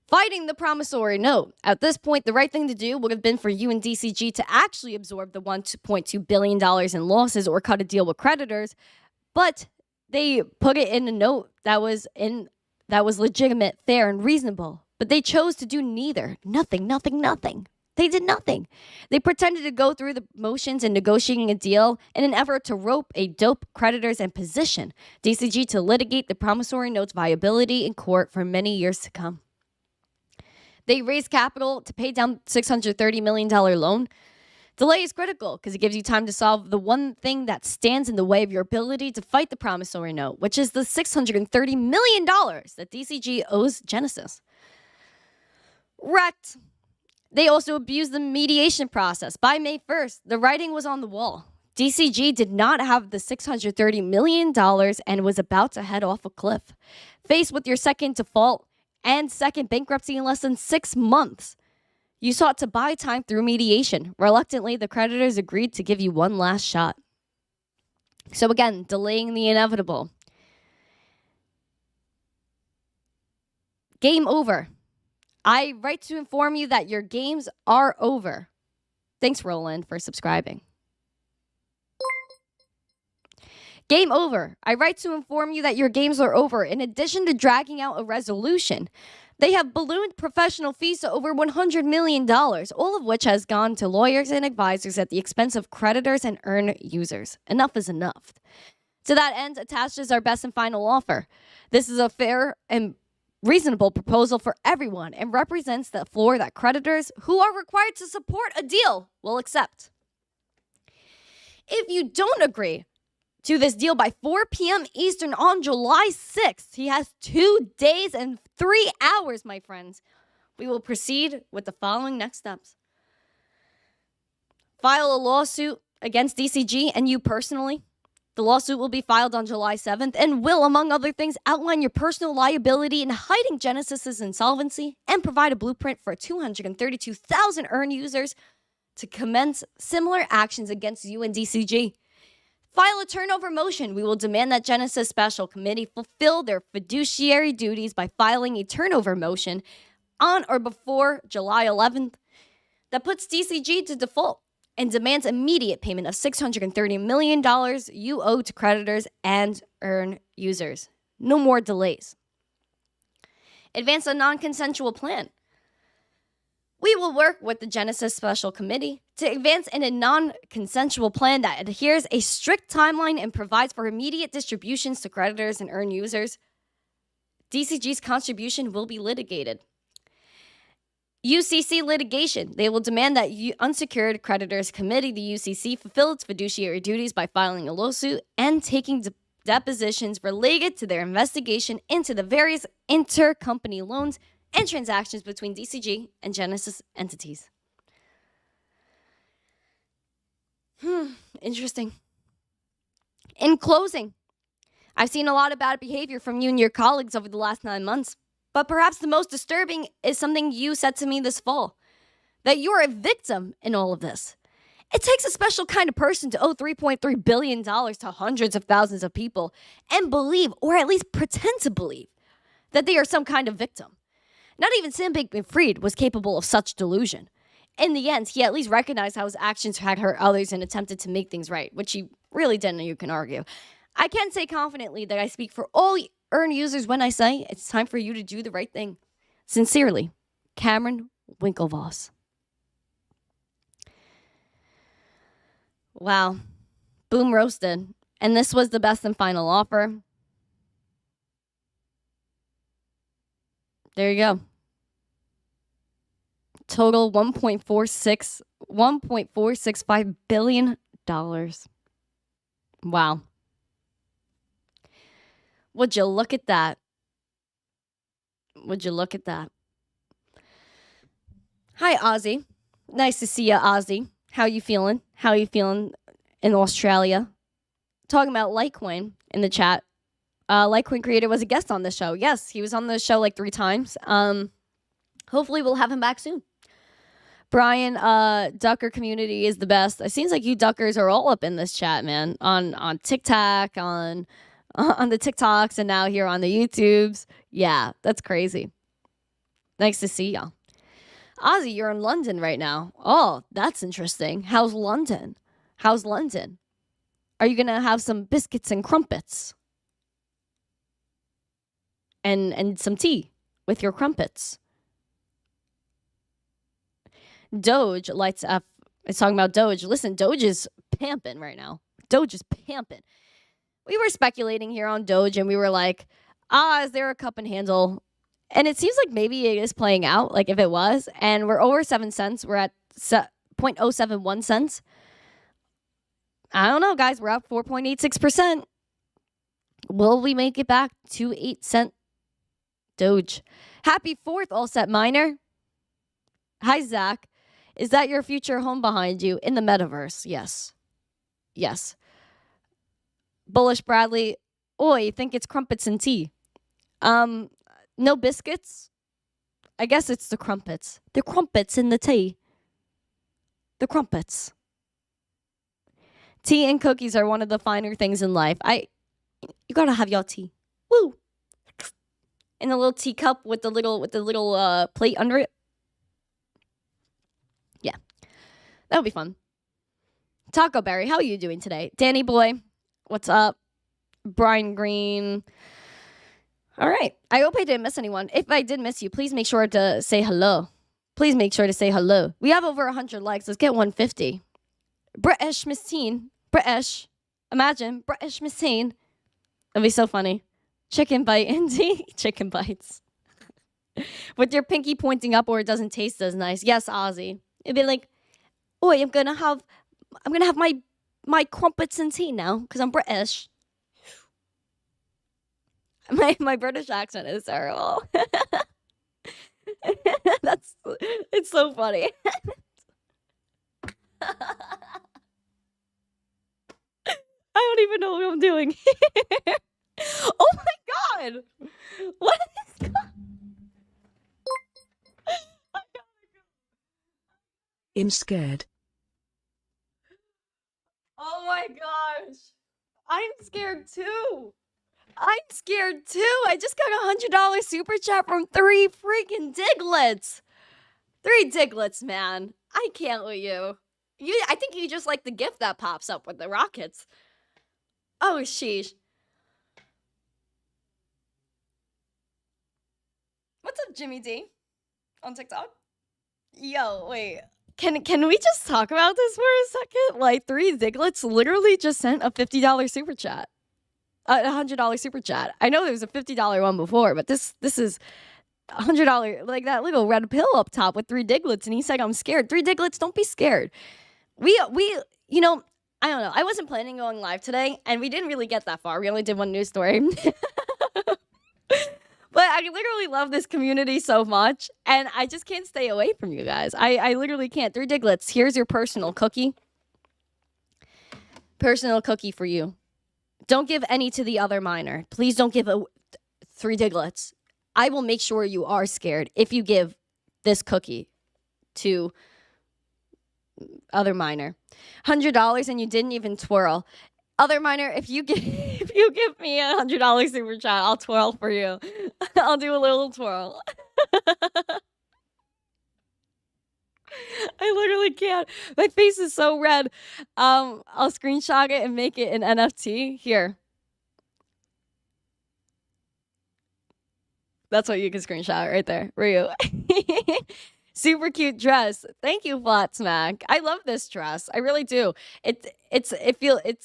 Fighting the promissory note. At this point, the right thing to do would have been for you and DCG to actually absorb the $1.2 billion in losses or cut a deal with creditors, but they put it in a note that was legitimate, fair, and reasonable. But they chose to do neither. Nothing. They did nothing. They pretended to go through the motions in negotiating a deal in an effort to rope a dope creditors and position DCG to litigate the promissory note's viability in court for many years to come. They raised capital to pay down $630 million loan. Delay is critical because it gives you time to solve the one thing that stands in the way of your ability to fight the promissory note, which is the $630 million that DCG owes Genesis. Wrecked. They also abused the mediation process. By May 1st, the writing was on the wall. DCG did not have the $630 million and was about to head off a cliff. Faced with your second default and second bankruptcy in less than 6 months, you sought to buy time through mediation. Reluctantly, the creditors agreed to give you one last shot. So again, delaying the inevitable. Game over. I write to inform you that your games are over. Thanks, Roland, for subscribing. Game over. I write to inform you that your games are over. In addition to dragging out a resolution, they have ballooned professional fees to over $100 million, all of which has gone to lawyers and advisors at the expense of creditors and EARN users. Enough is enough. To that end, attached is our best and final offer. This is a fair and reasonable proposal for everyone and represents the floor that creditors who are required to support a deal will accept. If you don't agree to this deal by 4 p.m. Eastern on July 6th, he has 2 days and 3 hours, my friends. We will proceed with the following next steps. File a lawsuit against DCG and you personally. The lawsuit will be filed on July 7th and will, among other things, outline your personal liability in hiding Genesis's insolvency and provide a blueprint for 232,000 EARN users to commence similar actions against you and DCG. File a turnover motion. We will demand that Genesis Special Committee fulfill their fiduciary duties by filing a turnover motion on or before July 11th that puts DCG to default and demands immediate payment of $630 million you owe to creditors and EARN users. No more delays. Advance a non-consensual plan. We will work with the Genesis Special Committee to advance in a non-consensual plan that adheres a strict timeline and provides for immediate distributions to creditors and EARN users. DCG's contribution will be litigated. UCC litigation. They will demand that unsecured creditors committee, the UCC, fulfill its fiduciary duties by filing a lawsuit and taking depositions related to their investigation into the various intercompany loans and transactions between DCG and Genesis entities. Interesting. In closing, I've seen a lot of bad behavior from you and your colleagues over the last 9 months. But perhaps the most disturbing is something you said to me this fall, that you're a victim in all of this. It takes a special kind of person to owe $3.3 billion to hundreds of thousands of people and believe, or at least pretend to believe, that they are some kind of victim. Not even Sam Bankman-Fried was capable of such delusion. In the end, he at least recognized how his actions had hurt others and attempted to make things right, which he really didn't, you can argue. I can say confidently that I speak for all EARN users when I say it's time for you to do the right thing. Sincerely, Cameron Winklevoss. Wow. Boom roasted. And this was the best and final offer. There you go. Total $1.465 billion. Wow. Would you look at that? Would you look at that? Hi, Ozzy. Nice to see you, Ozzy. How you feeling? How you feeling in Australia? Talking about Litecoin in the chat. Litecoin creator was a guest on the show. Yes, he was on the show like 3 times. Hopefully we'll have him back soon. Brian, Ducker community is the best. It seems like you Duckers are all up in this chat, man. On TikTok, on the TikToks, and now here on the YouTubes. Yeah, that's crazy. Nice to see y'all. Ozzy, you're in London right now. Oh, that's interesting. How's London? How's London? Are you going to have some biscuits and crumpets? And some tea with your crumpets? Doge lights up. It's talking about Doge. Listen, Doge is pamping right now. Doge is pamping. We were speculating here on Doge, and we were like, is there a cup and handle? And it seems like maybe it is playing out, like if it was. And we're over 7 cents. We're at 0.071 cents. I don't know, guys. We're up 4.86%. Will we make it back to 8 cent Doge? Happy 4th, All Set Miner. Hi, Zach. Is that your future home behind you in the metaverse? Yes. Yes. Bullish Bradley. Oh, you think it's crumpets and tea? No biscuits? I guess it's the crumpets. The crumpets in the tea. The crumpets. Tea and cookies are one of the finer things in life. You gotta have your tea. Woo! In a little teacup with the little plate under it. Yeah. That would be fun. Taco Berry, how are you doing today? Danny Boy, what's up? Brian Green. All right. I hope I didn't miss anyone. If I did miss you, please make sure to say hello. Please make sure to say hello. We have over 100 likes. Let's get 150. British Miss Teen. British. Imagine. British Miss Teen. That'd be so funny. Chicken bite, Indy. Chicken bites. With your pinky pointing up or it doesn't taste as nice. Yes, Ozzy. It'd be like, oh, I'm gonna have my crumpets and tea now because I'm British. My British accent is terrible. It's so funny. even know what I'm doing. Oh my god! What is I'm scared. Oh my gosh. I'm scared too. I'm scared too. I just got a $100 super chat from 3 freaking Diglets. 3 Diglets, man. I can't with you. I think you just like the gift that pops up with the rockets. Oh, sheesh. What's up, Jimmy D? On TikTok? Yo, wait. Can we just talk about this for a second? Like, 3 Diglets literally just sent a $50 super chat. A $100 super chat. I know there was a $50 one before, but this is $100, like that little red pill up top with 3 Diglets, and he said, I'm scared. 3 Diglets, don't be scared. We, you know, I don't know. I wasn't planning on going live today, and we didn't really get that far. We only did one news story. But I literally love this community so much, and I just can't stay away from you guys. I literally can't. 3 Diglets, here's your personal cookie. Personal cookie for you. Don't give any to the other miner. Please don't give 3 Diglets. I will make sure you are scared if you give this cookie to other miner. $100 and you didn't even twirl. Other miner, if you give me a $100 super chat, I'll twirl for you. I'll do a little twirl. I literally can't. My face is so red. I'll screenshot it and make it an NFT. Here. That's what you can screenshot right there. Ryu. Super cute dress. Thank you, Flat Smack. I love this dress. I really do. It's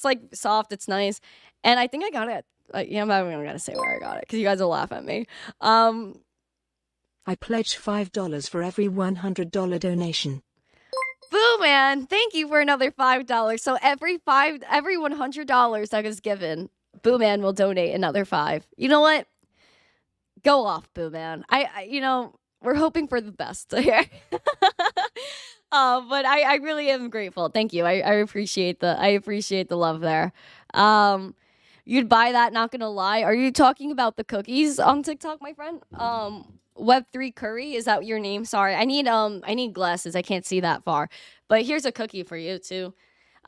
like soft. It's nice. And I think I got it. Yeah, I'm not even gonna say where I got it because you guys will laugh at me. I pledge $5 for every $100 donation. Boo, man. Thank you for another $5. So every $100 that is given, Boo Man will donate another $5. You know what? Go off, Boo Man. We're hoping for the best here. But I really am grateful. Thank you. I appreciate the love there. You'd buy that, not gonna lie. Are you talking about the cookies on TikTok, my friend? Web3 Curry, is that your name? Sorry. I need glasses. I can't see that far. But here's a cookie for you too.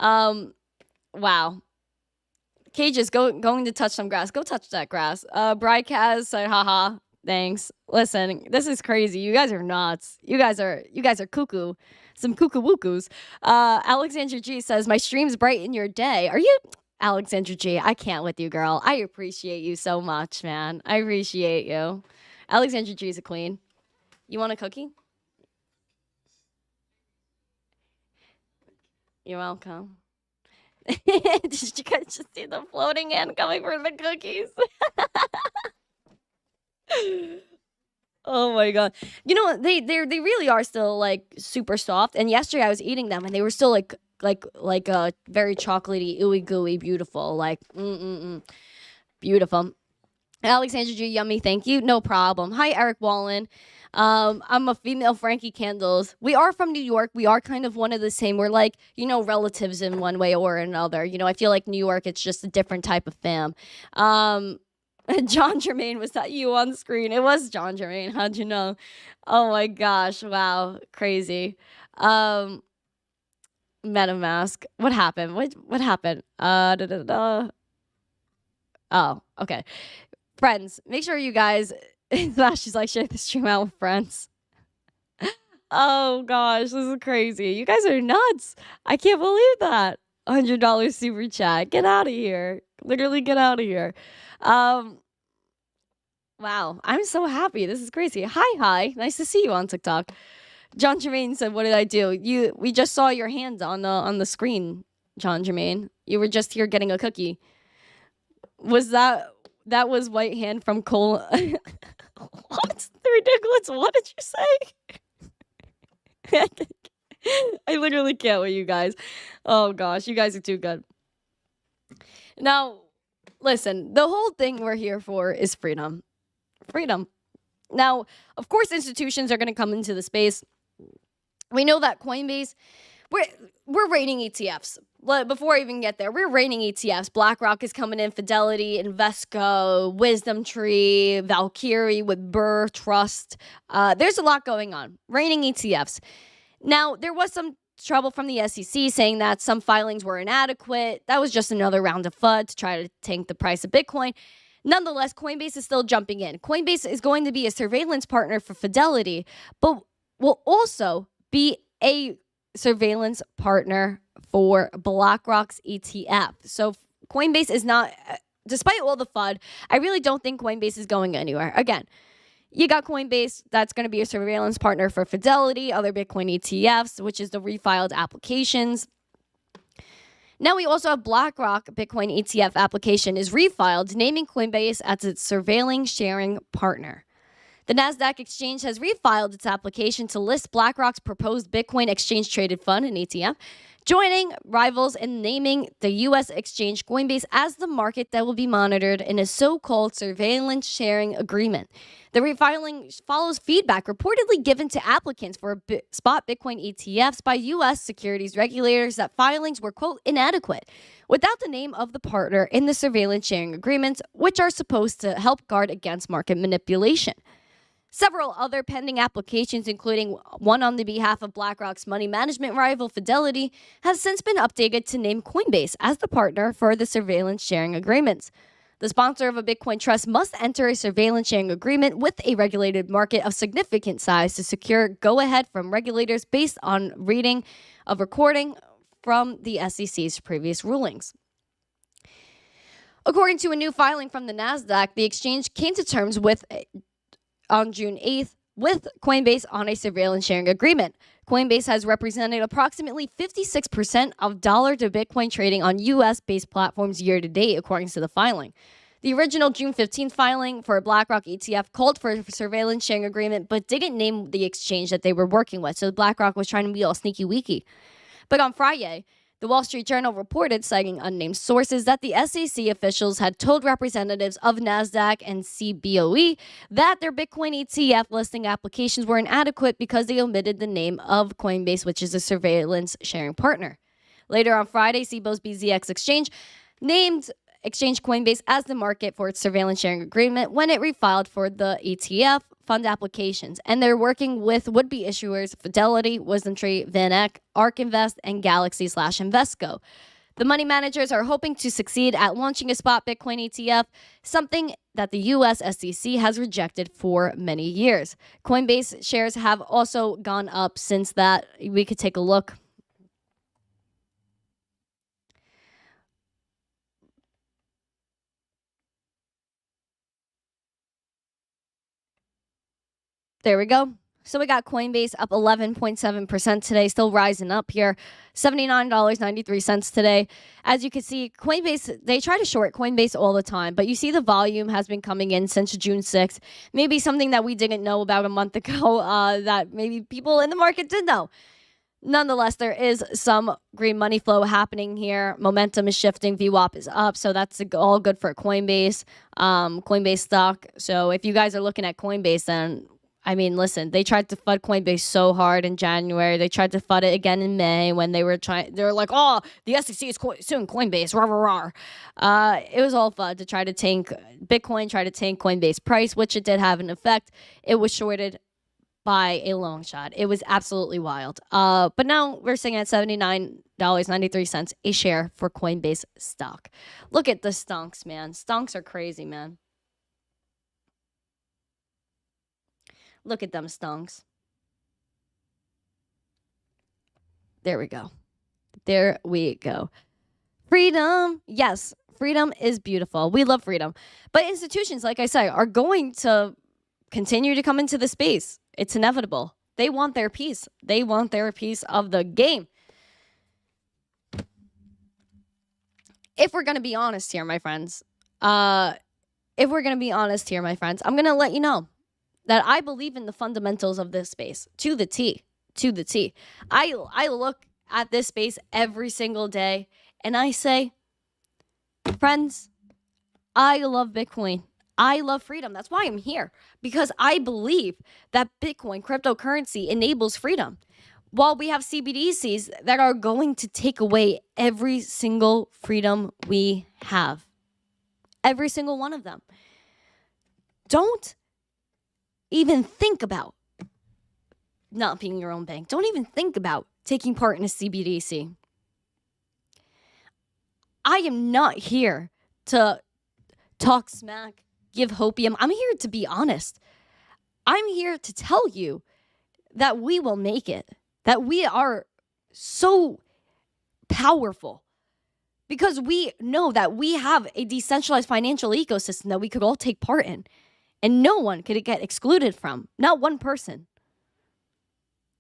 Wow. Cages, going to touch some grass. Go touch that grass. Brykaz said, haha. Thanks. Listen, this is crazy. You guys are nuts. You guys are cuckoo. Some cuckoo wookoo's. Alexandra G says, my streams brighten your day. Are you Alexandra G? I can't with you, girl. I appreciate you so much, man. I appreciate you. Alexandra G is a queen. You want a cookie? You're welcome. Did you guys just see the floating hand coming for the cookies? Oh my god. You know, they really are still like super soft. And yesterday I was eating them and they were still like very chocolatey, ooey gooey, beautiful. Like beautiful. Alexandra G, yummy, thank you. No problem. Hi, Eric Wallen. I'm a female Frankie Candles. We are from New York. We are kind of one of the same. We're like, relatives in one way or another. I feel like New York, it's just a different type of fam. John Germain, was that you on screen? It was John Germain. How'd you know? Oh my gosh. Wow. Crazy. MetaMask. What happened? What happened? Oh, okay. Friends, make sure you guys, she's like, share the stream out with friends. Oh gosh, this is crazy. You guys are nuts. I can't believe that. $100 super chat. Get out of here. Literally get out of here. Wow, I'm so happy. This is crazy. Hi. Nice to see you on TikTok. John Jermaine said, what did I do? We just saw your hand on the screen, John Jermaine. You were just here getting a cookie. Was that was White Hand from Cole? What? Ridiculous. What did you say? I literally can't with you guys. Oh gosh, you guys are too good. Now, listen, the whole thing we're here for is freedom. Freedom. Now, of course, institutions are going to come into the space. We know that Coinbase we're rating ETFs. Before I even get there, we're rating ETFs. BlackRock is coming in, Fidelity, Invesco, Wisdom Tree, Valkyrie with Burr Trust. There's a lot going on. Rating ETFs. Now, there was some trouble from the SEC saying that some filings were inadequate. That was just another round of FUD to try to tank the price of Bitcoin. Nonetheless, Coinbase is still jumping in. Coinbase is going to be a surveillance partner for Fidelity, but will also be a surveillance partner for BlackRock's ETF. So Coinbase is not, despite all the FUD, I really don't think Coinbase is going anywhere. Again, you got Coinbase, that's going to be a surveillance partner for Fidelity, other Bitcoin ETFs, which is the refiled applications. Now we also have BlackRock Bitcoin ETF application is refiled, naming Coinbase as its surveilling sharing partner. The NASDAQ exchange has refiled its application to list BlackRock's proposed Bitcoin exchange-traded fund, an ETF, joining rivals in naming the U.S. exchange Coinbase as the market that will be monitored in a so-called surveillance sharing agreement. The refiling follows feedback reportedly given to applicants for spot Bitcoin ETFs by U.S. securities regulators that filings were, quote, inadequate, without the name of the partner in the surveillance sharing agreements, which are supposed to help guard against market manipulation. Several other pending applications, including one on the behalf of BlackRock's money management rival Fidelity, have since been updated to name Coinbase as the partner for the surveillance sharing agreements. The sponsor of a Bitcoin trust must enter a surveillance sharing agreement with a regulated market of significant size to secure go-ahead from regulators based on reading of recording from the SEC's previous rulings. According to a new filing from the NASDAQ, the exchange came to terms on June 8th with Coinbase on a surveillance sharing agreement. Coinbase has represented approximately 56% of dollar to Bitcoin trading on U.S.-based platforms year to date, according to the filing. The original June 15th filing for a BlackRock ETF called for a surveillance sharing agreement, but didn't name the exchange that they were working with, so BlackRock was trying to be all sneaky-weaky. But on Friday, the Wall Street Journal reported, citing unnamed sources, that the SEC officials had told representatives of NASDAQ and CBOE that their Bitcoin ETF listing applications were inadequate because they omitted the name of Coinbase, which is a surveillance sharing partner. Later on Friday, Cboe's BZX exchange named Exchange Coinbase as the market for its surveillance sharing agreement when it refiled for the ETF fund applications, and they're working with would-be issuers Fidelity, Wisdom Tree, VanEck, ARK Invest, and Galaxy/Invesco. The money managers are hoping to succeed at launching a spot Bitcoin ETF, something that the U.S. SEC has rejected for many years. Coinbase shares have also gone up since that. We could take a look. There we go. So we got Coinbase up 11.7% today, still rising up here, $79.93 today. As you can see, Coinbase, they try to short Coinbase all the time, but you see the volume has been coming in since June 6th. Maybe something that we didn't know about a month ago that maybe people in the market did know. Nonetheless, there is some green money flow happening here. Momentum is shifting. VWAP is up, so that's all good for Coinbase, Coinbase stock. So if you guys are looking at Coinbase, then I mean, listen, they tried to FUD Coinbase so hard in January. They tried to FUD it again in May when they were like, oh, the SEC is suing Coinbase, rah, rah, rah. It was all FUD to try to tank Bitcoin, try to tank Coinbase price, which it did have an effect. It was shorted by a long shot. It was absolutely wild. But now we're sitting at $79.93 a share for Coinbase stock. Look at the stonks, man. Stonks are crazy, man. Look at them stonks. There we go. There we go. Freedom. Yes, freedom is beautiful. We love freedom. But institutions, like I say, are going to continue to come into the space. It's inevitable. They want their piece. They want their piece of the game. If we're going to be honest here, my friends, I'm going to let you know that I believe in the fundamentals of this space to the T. I look at this space every single day and I say, friends, I love Bitcoin. I love freedom. That's why I'm here, because I believe that Bitcoin, cryptocurrency, enables freedom. while we have CBDCs that are going to take away every single freedom we have. Every single one of them. Don't even think about not being your own bank. Don't even think about taking part in a CBDC. I am not here to talk smack, give hopium. I'm here to be honest. I'm here to tell you that we will make it, that we are so powerful because we know that we have a decentralized financial ecosystem that we could all take part in, and no one could get excluded from, not one person.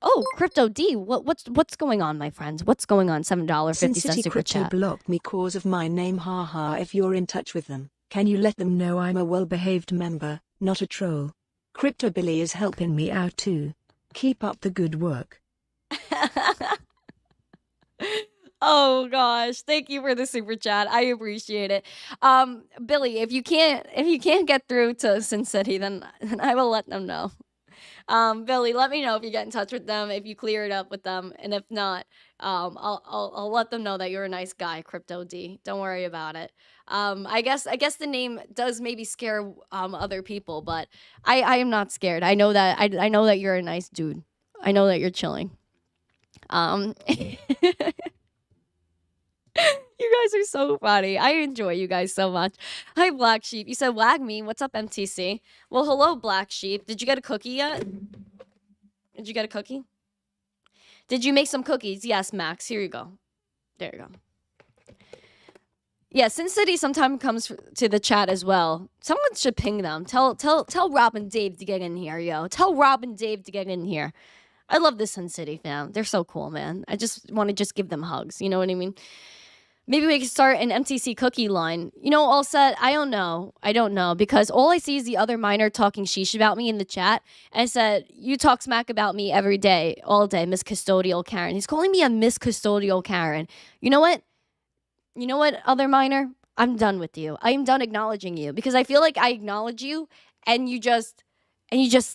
Oh, Crypto D, what's going on, my friends? What's going on? $7.50 super Crypto chat. blocked me cause of my name, haha. If you're in touch with them, can you let them know I'm a well-behaved member, not a troll? Crypto Billy is helping me out too. Keep up the good work. Oh gosh, thank you for the super chat. I appreciate it. Billy, if you can't get through to Sin City, then I will let them know. Billy, let me know if you get in touch with them, if you clear it up with them, and if not, I'll let them know that you're a nice guy, Crypto D. Don't worry about it. I guess the name does maybe scare other people, but I am not scared. I know that I know that you're a nice dude. I know that you're chilling. You guys are so funny. I enjoy you guys so much. Hi, Black Sheep. You said wag me. What's up, MTC? Well, hello, Black Sheep. Did you get a cookie yet? Did you get a cookie? Did you make some cookies? Yes, Max. Here you go. There you go. Yeah, Sin City sometimes comes to the chat as well. Someone should ping them. Tell Rob and Dave to get in here, yo. Tell Rob and Dave to get in here. I love the Sin City fam. They're so cool, man. I just want to give them hugs. You know what I mean? Maybe we could start an MTC cookie line. You know, all set? I don't know. Because all I see is the other miner talking sheesh about me in the chat. And I said, you talk smack about me every day, all day, Miss Custodial Karen. He's calling me a Miss Custodial Karen. You know what? Other miner? I'm done with you. I am done acknowledging you. Because I feel like I acknowledge you and you just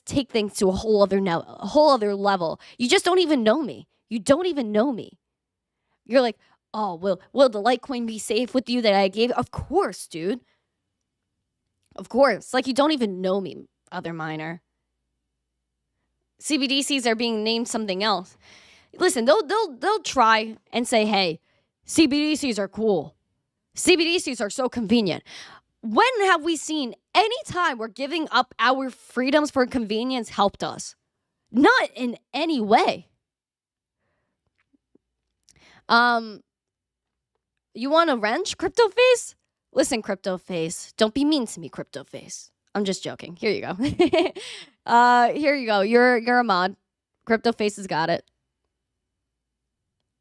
take things to a whole other level. You just don't even know me. You don't even know me. You're like, oh, will the Litecoin be safe with you that I gave? Of course, dude. Of course. Like, you don't even know me, other miner. CBDCs are being named something else. Listen, they'll try and say, hey, CBDCs are cool. CBDCs are so convenient. When have we seen any time where giving up our freedoms for convenience helped us? Not in any way. You want a wrench, Crypto Face? Listen, Crypto Face, don't be mean to me, Crypto Face. I'm just joking. Here you go. Here you go. You're a mod. Crypto Face has got it.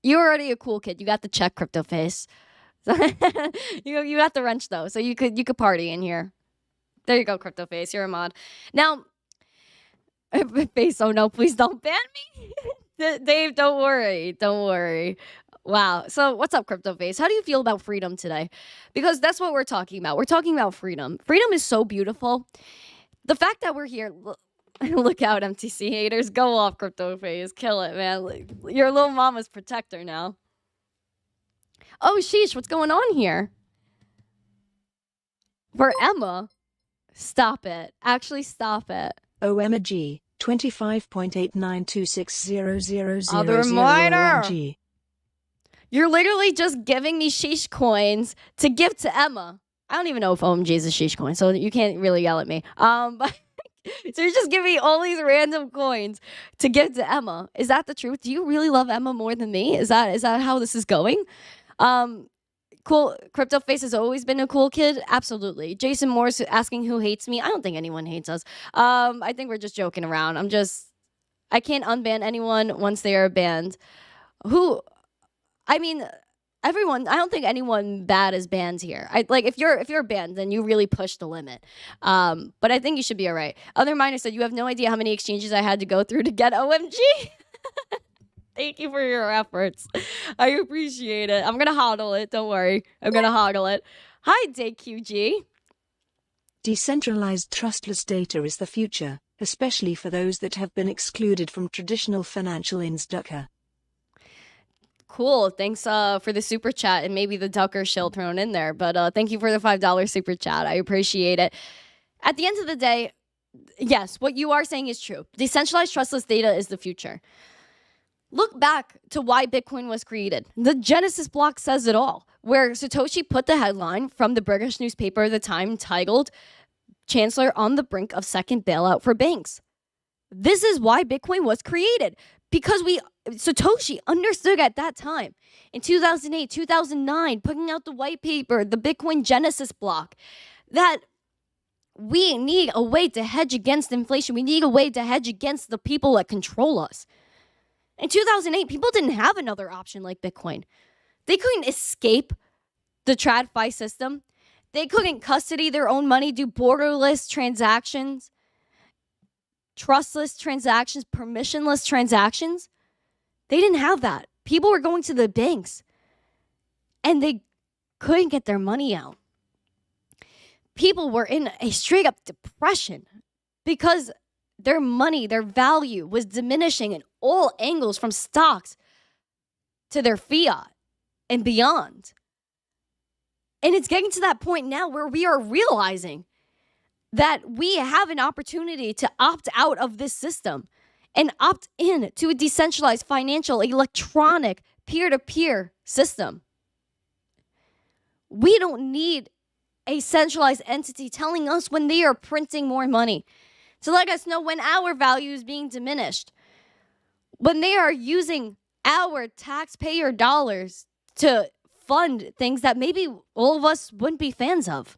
You're already a cool kid. You got the check, Crypto Face. You got the wrench though, so you could party in here. There you go, Crypto Face. You're a mod. Now, Face, oh no, please don't ban me. Dave, don't worry. Wow. So what's up, Crypto Face? How do you feel about freedom today? Because that's what we're talking about. We're talking about freedom. Freedom is so beautiful. The fact that we're here, look out, MTC haters. Go off, Crypto Face. Kill it, man. Your little mama's protector now. Oh, sheesh, what's going on here? For Emma, stop it. Actually, stop it. Oh, Emma G, 25.89260000. Other miner. You're literally just giving me sheesh coins to give to Emma. I don't even know if OMG is a sheesh coin, so you can't really yell at me. But so you're just giving me all these random coins to give to Emma. Is that the truth? Do you really love Emma more than me? Is that how this is going? Cool. Crypto Face has always been a cool kid. Absolutely. Jason Moore's asking who hates me. I don't think anyone hates us. I think we're just joking around. I can't unban anyone once they are banned. Everyone, I don't think anyone bad is banned here. If you're banned, then you really push the limit. But I think you should be all right. Other miner said, you have no idea how many exchanges I had to go through to get OMG. Thank you for your efforts. I appreciate it. I'm going to hodl it. Don't worry. I'm going to hodl it. Hi, DayQG. Decentralized trustless data is the future, especially for those that have been excluded from traditional financial institutions. Cool. Thanks for the super chat and maybe the Ducker shill thrown in there. But thank you for the $5 super chat. I appreciate it. At the end of the day, yes, what you are saying is true. Decentralized trustless data is the future. Look back to why Bitcoin was created. The Genesis block says it all, where Satoshi put the headline from the British newspaper at the time titled, "Chancellor on the brink of second bailout for banks." This is why Bitcoin was created, because Satoshi understood at that time, in 2008, 2009, putting out the white paper, the Bitcoin Genesis block, that we need a way to hedge against inflation. We need a way to hedge against the people that control us. In 2008, people didn't have another option like Bitcoin. They couldn't escape the TradFi system. They couldn't custody their own money, do borderless transactions, trustless transactions, permissionless transactions. They didn't have that. People were going to the banks and they couldn't get their money out. People were in a straight up depression because their money, their value was diminishing in all angles, from stocks to their fiat and beyond. And it's getting to that point now where we are realizing that we have an opportunity to opt out of this system and opt in to a decentralized financial, electronic, peer-to-peer system. We don't need a centralized entity telling us when they are printing more money, to let us know when our value is being diminished, when they are using our taxpayer dollars to fund things that maybe all of us wouldn't be fans of.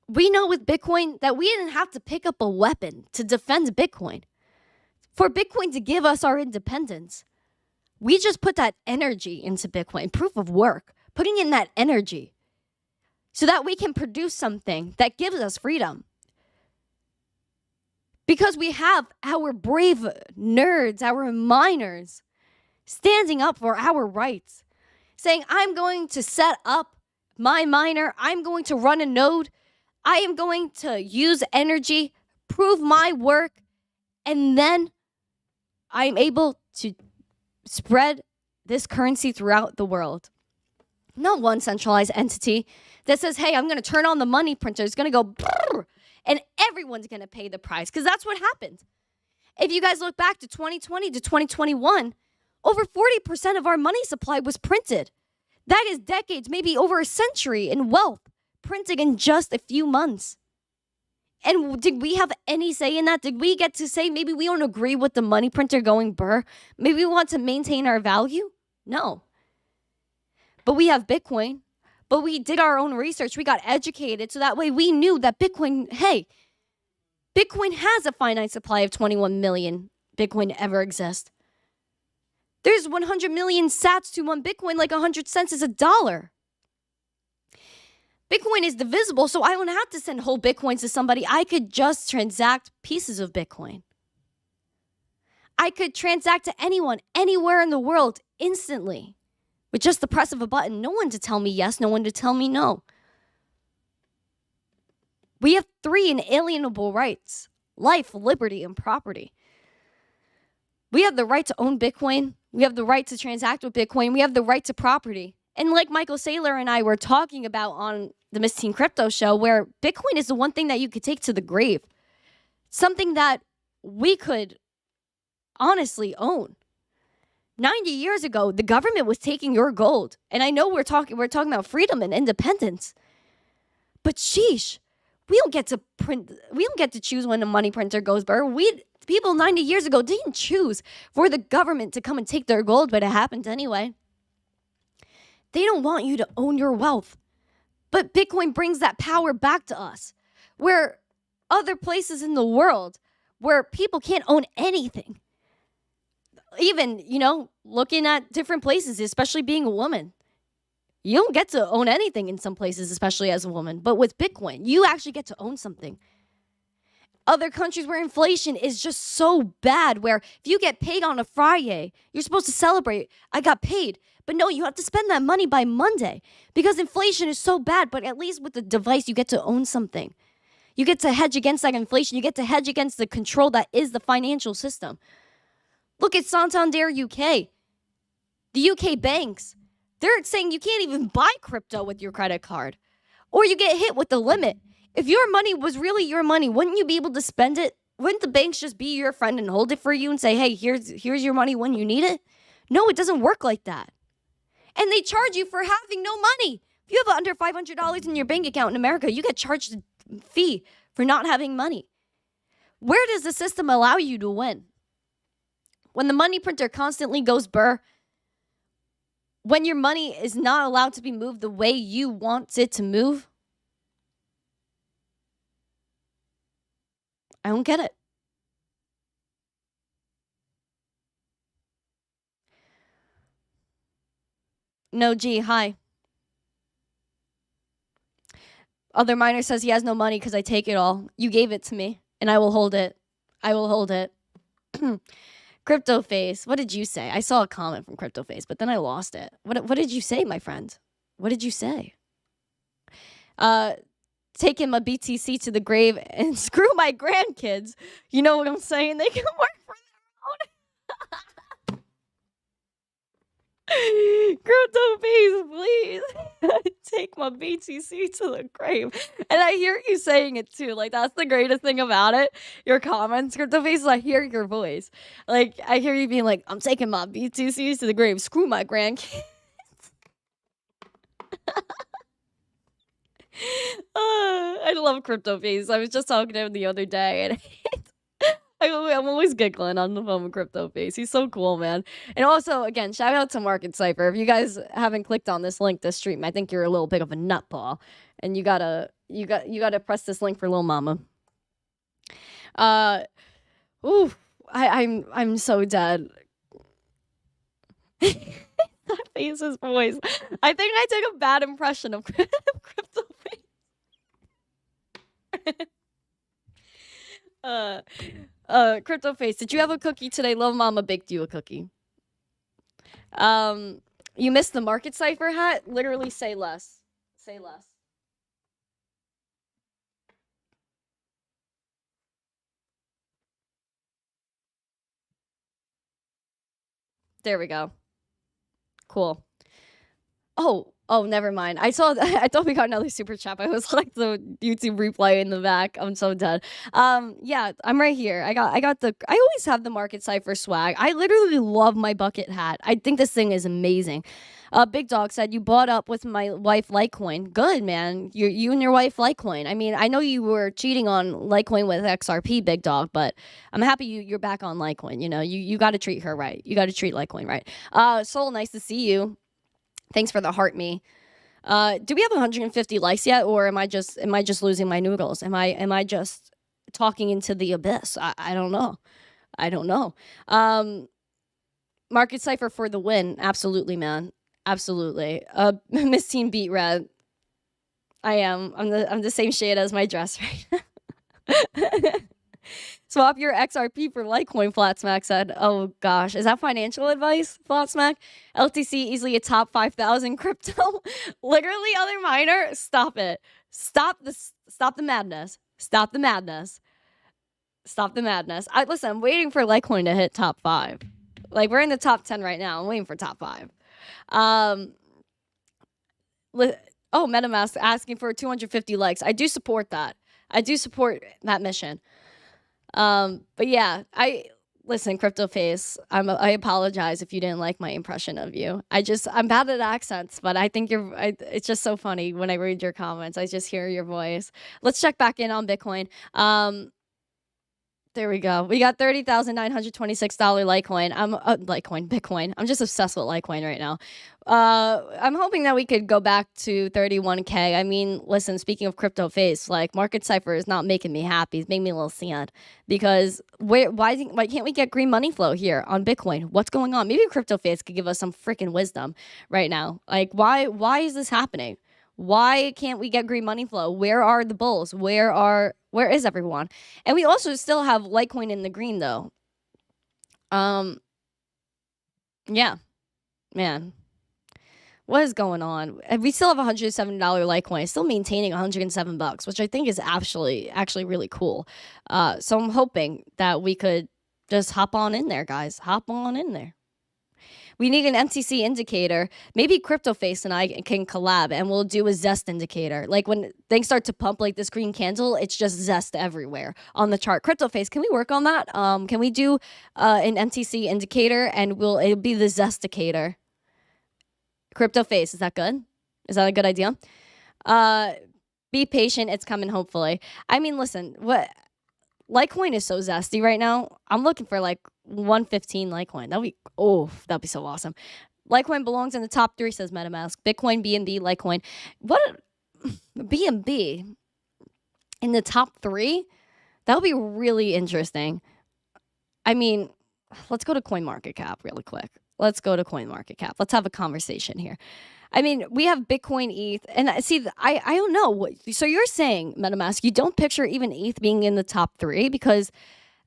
We know with Bitcoin that we didn't have to pick up a weapon to defend Bitcoin. For Bitcoin to give us our independence, we just put that energy into Bitcoin, proof of work, putting in that energy so that we can produce something that gives us freedom. Because we have our brave nerds, our miners, standing up for our rights, saying, I'm going to set up my miner, I'm going to run a node, I am going to use energy, prove my work, and then I'm able to spread this currency throughout the world. Not one centralized entity that says, hey, I'm going to turn on the money printer. It's going to go, brrr, and everyone's going to pay the price, because that's what happened. If you guys look back to 2020 to 2021, over 40% of our money supply was printed. That is decades, maybe over a century in wealth, printed in just a few months. And did we have any say in that? Did we get to say maybe we don't agree with the money printer going burr? Maybe we want to maintain our value? No. But we have Bitcoin. But we did our own research. We got educated. So that way we knew that Bitcoin, hey, Bitcoin has a finite supply of 21 million Bitcoin ever exist. There's 100 million sats to one Bitcoin, like 100 cents is $1. Bitcoin is divisible, so I don't have to send whole Bitcoins to somebody. I could just transact pieces of Bitcoin. I could transact to anyone, anywhere in the world, instantly, with just the press of a button. No one to tell me yes, no one to tell me no. We have 3 inalienable rights: life, liberty, and property. We have the right to own Bitcoin. We have the right to transact with Bitcoin. We have the right to property. And like Michael Saylor and I were talking about on the Miss Teen Crypto show, where Bitcoin is the one thing that you could take to the grave. Something that we could honestly own. 90 years ago, the government was taking your gold. And I know we're talking about freedom and independence. But sheesh, we don't get to choose when a money printer goes burr. People 90 years ago didn't choose for the government to come and take their gold, but it happened anyway. They don't want you to own your wealth. But Bitcoin brings that power back to us, where other places in the world where people can't own anything. Even, looking at different places, especially being a woman. You don't get to own anything in some places, especially as a woman. But with Bitcoin, you actually get to own something. Other countries where inflation is just so bad, where if you get paid on a Friday, you're supposed to celebrate. I got paid. But no, you have to spend that money by Monday because inflation is so bad. But at least with the device, you get to own something. You get to hedge against that inflation. You get to hedge against the control that is the financial system. Look at Santander UK. The UK banks. They're saying you can't even buy crypto with your credit card. Or you get hit with the limit. If your money was really your money, wouldn't you be able to spend it? Wouldn't the banks just be your friend and hold it for you and say, hey, here's your money when you need it? No, it doesn't work like that. And they charge you for having no money. If you have under $500 in your bank account in America, you get charged a fee for not having money. Where does the system allow you to win? When the money printer constantly goes burr, when your money is not allowed to be moved the way you want it to move, I don't get it. No, G, hi. Other miner says he has no money because I take it all. You gave it to me, and I will hold it. I will hold it. Crypto Face, what did you say? I saw a comment from Crypto Face, but then I lost it. What did you say, my friend? What did you say? Taking my BTC to the grave and screw my grandkids. You know what I'm saying? They can work for their own. Crypto Face, please. Take my BTC to the grave. And I hear you saying it too. Like, that's the greatest thing about it. Your comments, Crypto Face, I hear your voice. Like, I hear you being like, I'm taking my BTCs to the grave. Screw my grandkids. I love Crypto Face. I was just talking to him the other day, and I'm always giggling on the phone with Crypto Face. He's so cool, man. And also, again, shout out to Market Cipher. If you guys haven't clicked on this link this stream, I think you're a little bit of a nutball, and you gotta press this link for Lil Mama. I'm so dead. That Face's voice. I think I took a bad impression of Crypto Face. Crypto Face, did you have a cookie today? Lil Mama baked you a cookie. You missed the Market Cipher hat? Literally say less. Say less. There we go. Cool. Oh, never mind. I thought we got another super chat. I was like the YouTube replay in the back. I'm so dead. Yeah, I'm right here. I always have the Market Cipher swag. I literally love my bucket hat. I think this thing is amazing. Big Dog said you bought up with my wife Litecoin. Good, man. You and your wife Litecoin. I mean, I know you were cheating on Litecoin with XRP, Big Dog, but I'm happy you're back on Litecoin. You know, you got to treat her right. You got to treat Litecoin right. Soul, nice to see you. Thanks for the heart me. Do we have 150 likes yet, or am I just losing my noodles? Am I just talking into the abyss? I don't know. I don't know. Market Cipher for the win. Absolutely, man. Absolutely. Miss Teen Beat Red. I am. I'm the same shade as my dress right. Swap your XRP for Litecoin, Flatsmack said. Oh gosh, is that financial advice, Flatsmack? LTC easily a top 5,000 crypto. Literally, other miner, stop it. Stop the madness. Stop the madness. Stop the madness. Listen, I'm waiting for Litecoin to hit top 5. Like, we're in the top 10 right now. I'm waiting for top 5. MetaMask asking for 250 likes. I do support that. I do support that mission. But yeah, listen, Crypto Face, I apologize if you didn't like my impression of you. I'm bad at accents, but I think it's just so funny when I read your comments. I just hear your voice. Let's check back in on Bitcoin. There we go. We got $30,926 Bitcoin. I'm just obsessed with Litecoin right now. I'm hoping that we could go back to 31K. I mean, listen, speaking of Crypto Face, like, Market Cipher is not making me happy. It's making me a little sad because why can't we get green money flow here on Bitcoin? What's going on? Maybe Crypto Face could give us some freaking wisdom right now. Like, why is this happening? Why can't we get green money flow? Where are the bulls? Where is everyone? And we also still have Litecoin in the green though. Yeah, man. What is going on? And we still have $107 Litecoin, still maintaining $107, which I think is actually really cool. So I'm hoping that we could just hop on in there, guys. Hop on in there. We need an MTC indicator. Maybe CryptoFace and I can collab and we'll do a Zest indicator. Like when things start to pump like this green candle, it's just Zest everywhere on the chart. CryptoFace, can we work on that? Can we do an MTC indicator and it'll be the Zesticator? CryptoFace, is that good? Is that a good idea? Be patient. It's coming, hopefully. I mean, listen, Litecoin is so zesty right now. I'm looking for like 115 Litecoin. That'd be so awesome. Litecoin belongs in the top 3, says MetaMask. Bitcoin, BNB, Litecoin. What? BNB in the top 3? That would be really interesting. I mean, let's go to CoinMarketCap really quick. Let's go to CoinMarketCap. Let's have a conversation here. I mean, we have Bitcoin, ETH, and see, I don't know. So you're saying, MetaMask, you don't picture even ETH being in the top 3 because,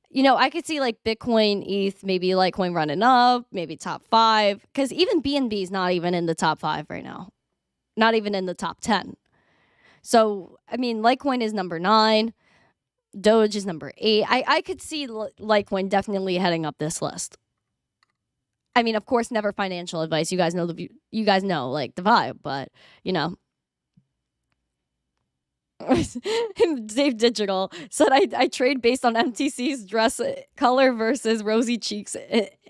you know, I could see like Bitcoin, ETH, maybe Litecoin running up, maybe top 5, because even BNB is not even in the top 5 right now, not even in the top 10. So, I mean, Litecoin is number 9, Doge is number 8. I could see Litecoin definitely heading up this list. I mean, of course, never financial advice. You guys know like the vibe, but you know. Dave Digital said I trade based on MTC's dress color versus rosy cheeks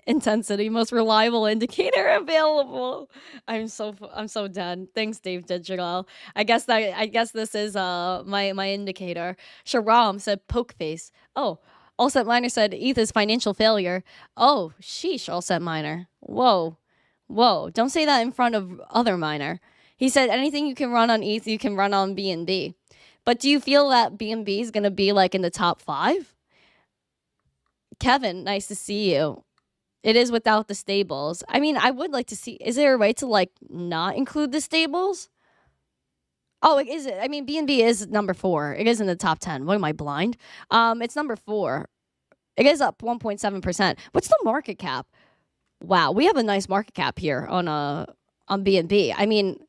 intensity, most reliable indicator available. I'm so dead. Thanks, Dave Digital. I guess this is my indicator. Sharam said poke face. Oh. Allset Miner said ETH is financial failure. Oh, sheesh, Allset Miner. Whoa. Don't say that in front of other miner. He said anything you can run on ETH, you can run on BNB. But do you feel that BNB is going to be like in the top 5? Kevin, nice to see you. It is without the stables. I mean, I would like to see, is there a way to like not include the stables? Oh, is it? I mean, BNB is number 4. It is in the top 10. What am I, blind? It's number 4. It is up 1.7%. What's the market cap? Wow, we have a nice market cap here on BNB. I mean,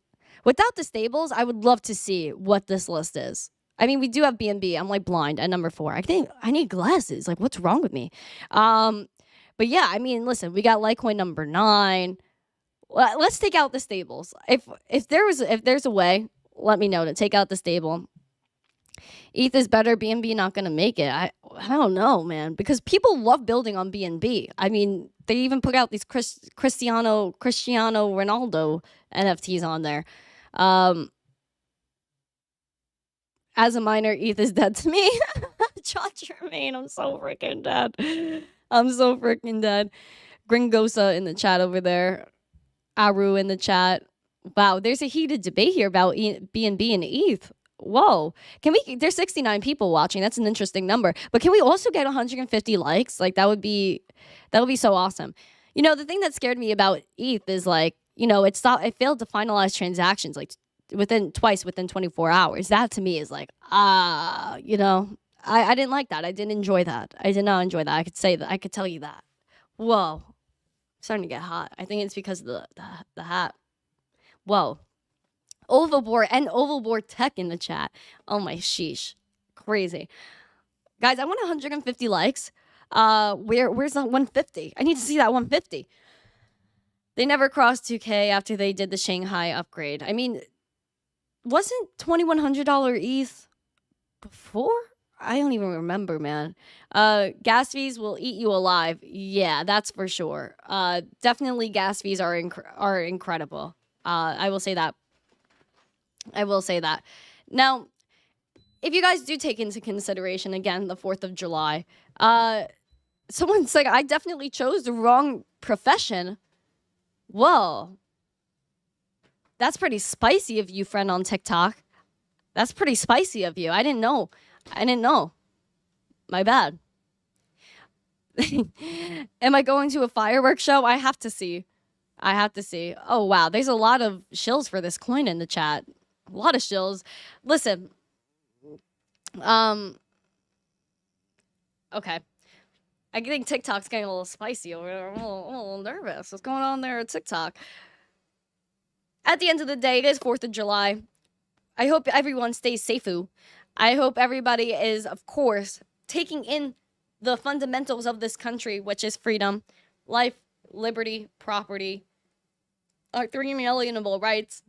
without the stables, I would love to see what this list is. I mean, we do have BNB. I'm like blind at number 4. I think I need glasses. Like, what's wrong with me? But yeah, I mean, listen, we got Litecoin number 9. Let's take out the stables. If there's a way, let me know to take out the stable. ETH is better, BNB not going to make it. I don't know, man, because people love building on BNB. I mean, they even put out these Cristiano Ronaldo NFTs on there. As a miner, ETH is dead to me. John Germain, I'm so freaking dead. Gringosa in the chat over there. Aru in the chat. Wow, there's a heated debate here about BNB and ETH. Whoa. There's 69 people watching. That's an interesting number. But can we also get 150 likes? Like that would be so awesome. You know, the thing that scared me about ETH is like, you know, it failed to finalize transactions like within 24 hours. That to me is like, you know, I didn't like that. I didn't enjoy that. I did not enjoy that. I could say that. I could tell you that. Whoa. I'm starting to get hot. I think it's because of the hat. Whoa. Ovalboard Tech in the chat. Oh my sheesh. Crazy. Guys, I want 150 likes. Where's the 150? I need to see that 150. They never crossed 2K after they did the Shanghai upgrade. I mean, wasn't $2,100 ETH before? I don't even remember, man. Gas fees will eat you alive. Yeah, that's for sure. Definitely gas fees are incredible. I will say that. Now, if you guys do take into consideration, again, the 4th of July, someone's like, I definitely chose the wrong profession. Whoa. That's pretty spicy of you, friend on TikTok. That's pretty spicy of you. I didn't know. My bad. Am I going to a fireworks show? I have to see. Oh, wow. There's a lot of shills for this coin in the chat. A lot of shills. Listen. Okay. I think TikTok's getting a little spicy over there. I'm a little nervous. What's going on there at TikTok? at the end of the day, it is 4th of July. I hope everyone stays safe. I hope everybody is, of course, taking in the fundamentals of this country, which is freedom, life, liberty, property, our 3 inalienable rights,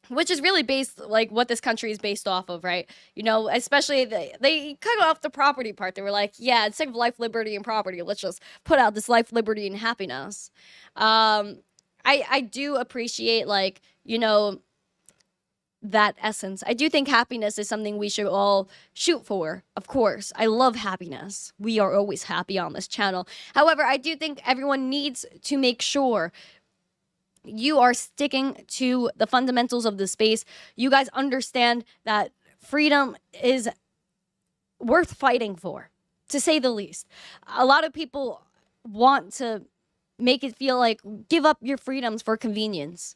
which is really based, like, what this country is based off of, right? You know, especially they cut off the property part. They were like, yeah, instead of life, liberty, and property, let's just put out this life, liberty, and happiness. I do appreciate, like, you know, that essence. I do think happiness is something we should all shoot for. Of course, I love happiness. We are always happy on this channel. However, I do think everyone needs to make sure you are sticking to the fundamentals of the space. You guys understand that freedom is worth fighting for, to say the least. A lot of people want to make it feel like give up your freedoms for convenience.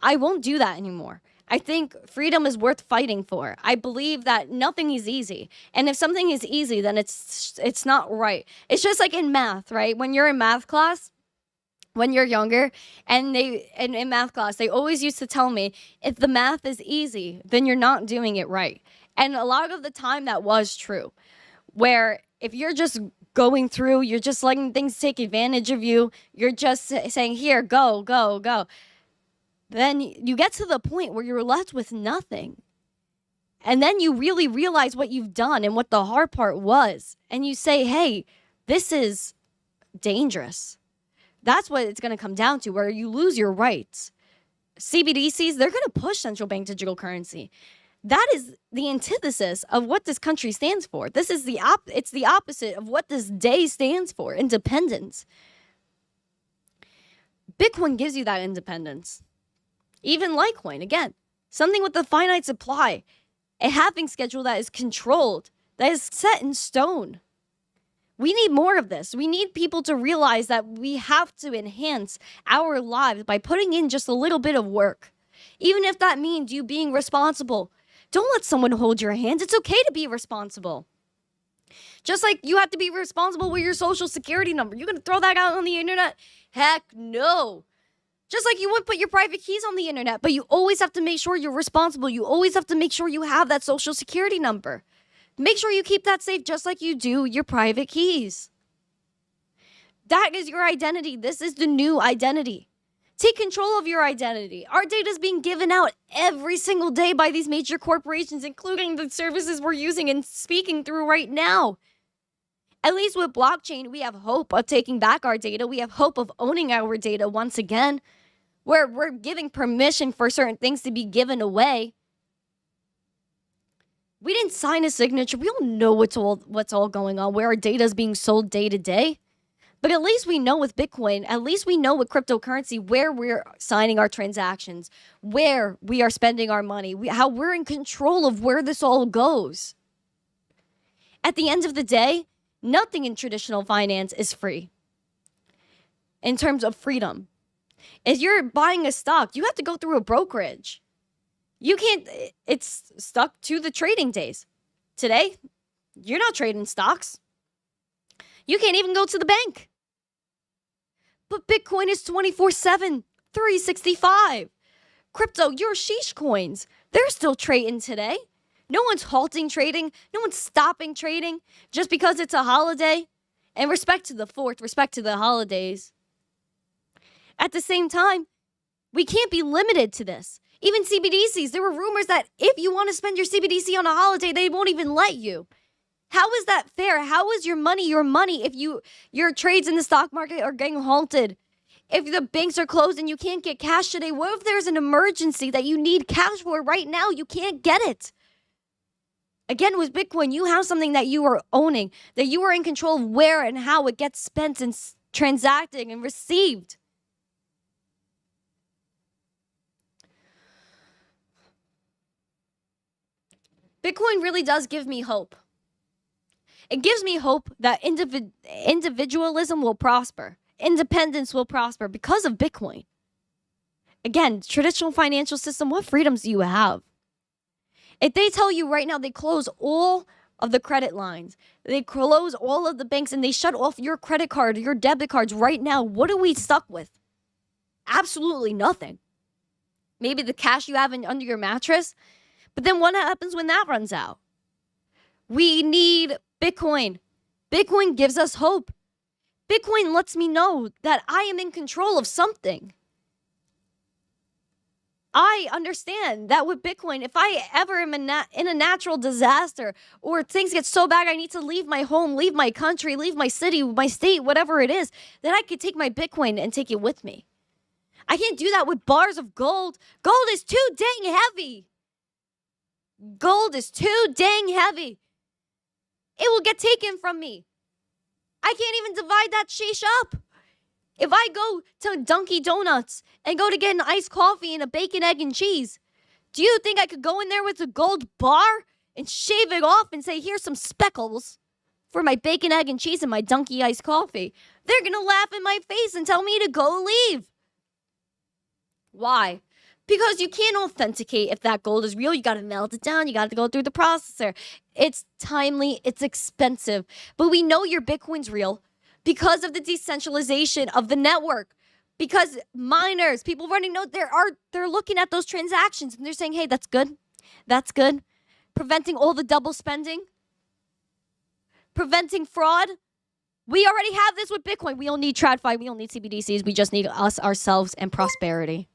I won't do that anymore. I think freedom is worth fighting for. I believe that nothing is easy. And if something is easy, then it's not right. It's just like in math, right? When you're in math class, when you're younger, and in math class, they always used to tell me, if the math is easy, then you're not doing it right. And a lot of the time that was true. Where if you're just going through, you're just letting things take advantage of you, you're just saying, here, go, go, go. Then you get to the point where you're left with nothing. And then you really realize what you've done and what the hard part was. And you say, hey, this is dangerous. That's what it's going to come down to, where you lose your rights. CBDCs, they're going to push central bank digital currency. That is the antithesis of what this country stands for. This is it's the opposite of what this day stands for, independence. Bitcoin gives you that independence. Even Litecoin, again, something with a finite supply, a halving schedule that is controlled, that is set in stone. We need more of this. We need people to realize that we have to enhance our lives by putting in just a little bit of work. Even if that means you being responsible. Don't let someone hold your hand. It's okay to be responsible. Just like you have to be responsible with your social security number. You're going to throw that out on the internet? Heck no. Just like you would put your private keys on the internet, but you always have to make sure you're responsible. You always have to make sure you have that social security number. Make sure you keep that safe just like you do your private keys. That is your identity. This is the new identity. Take control of your identity. Our data is being given out every single day by these major corporations, including the services we're using and speaking through right now. At least with blockchain, we have hope of taking back our data. We have hope of owning our data once again. Where we're giving permission for certain things to be given away. We didn't sign a signature. We don't know what's all going on, where our data is being sold day to day. But at least we know with Bitcoin, at least we know with cryptocurrency where we're signing our transactions, where we are spending our money, how we're in control of where this all goes. At the end of the day, nothing in traditional finance is free in terms of freedom. If you're buying a stock, you have to go through a brokerage. You can't, it's stuck to the trading days. Today, you're not trading stocks. You can't even go to the bank. But Bitcoin is 24/7, 365. Crypto, your sheesh coins, they're still trading today. No one's halting trading. No one's stopping trading just because it's a holiday. And respect to the 4th, respect to the holidays. At the same time, we can't be limited to this. Even CBDCs, there were rumors that if you want to spend your CBDC on a holiday, they won't even let you. How is that fair? How is your money if your trades in the stock market are getting halted? If the banks are closed and you can't get cash today, what if there's an emergency that you need cash for right now? You can't get it. Again, with Bitcoin, you have something that you are owning, that you are in control of where and how it gets spent and transacting and received. Bitcoin really does give me hope. It gives me hope that individualism will prosper. Independence will prosper because of Bitcoin. Again, traditional financial system, what freedoms do you have? If they tell you right now they close all of the credit lines, they close all of the banks, and they shut off your credit card, your debit cards right now, what are we stuck with? Absolutely nothing. maybe the cash you have under your mattress. But then what happens when that runs out? We need Bitcoin. Bitcoin gives us hope. Bitcoin lets me know that I am in control of something. I understand that with Bitcoin, if I ever am in a natural disaster or things get so bad I need to leave my home, leave my country, leave my city, my state, whatever it is, then I could take my Bitcoin and take it with me. I can't do that with bars of gold. Gold is too dang heavy. Gold is too dang heavy. It will get taken from me. I can't even divide that sheesh up. If I go to Dunkin' Donuts and go to get an iced coffee and a bacon, egg, and cheese, do you think I could go in there with a gold bar and shave it off and say, here's some speckles for my bacon, egg, and cheese and my Dunkin' iced coffee? They're going to laugh in my face and tell me to go leave. Why? Because you can't authenticate if that gold is real. You got to melt it down. You got to go through the processor. It's timely. It's expensive. But we know your Bitcoin's real because of the decentralization of the network. Because miners, people running nodes, they're looking at those transactions and they're saying, hey, that's good. That's good. Preventing all the double spending. Preventing fraud. We already have this with Bitcoin. We don't need TradFi. We don't need CBDCs. We just need us, ourselves, and prosperity.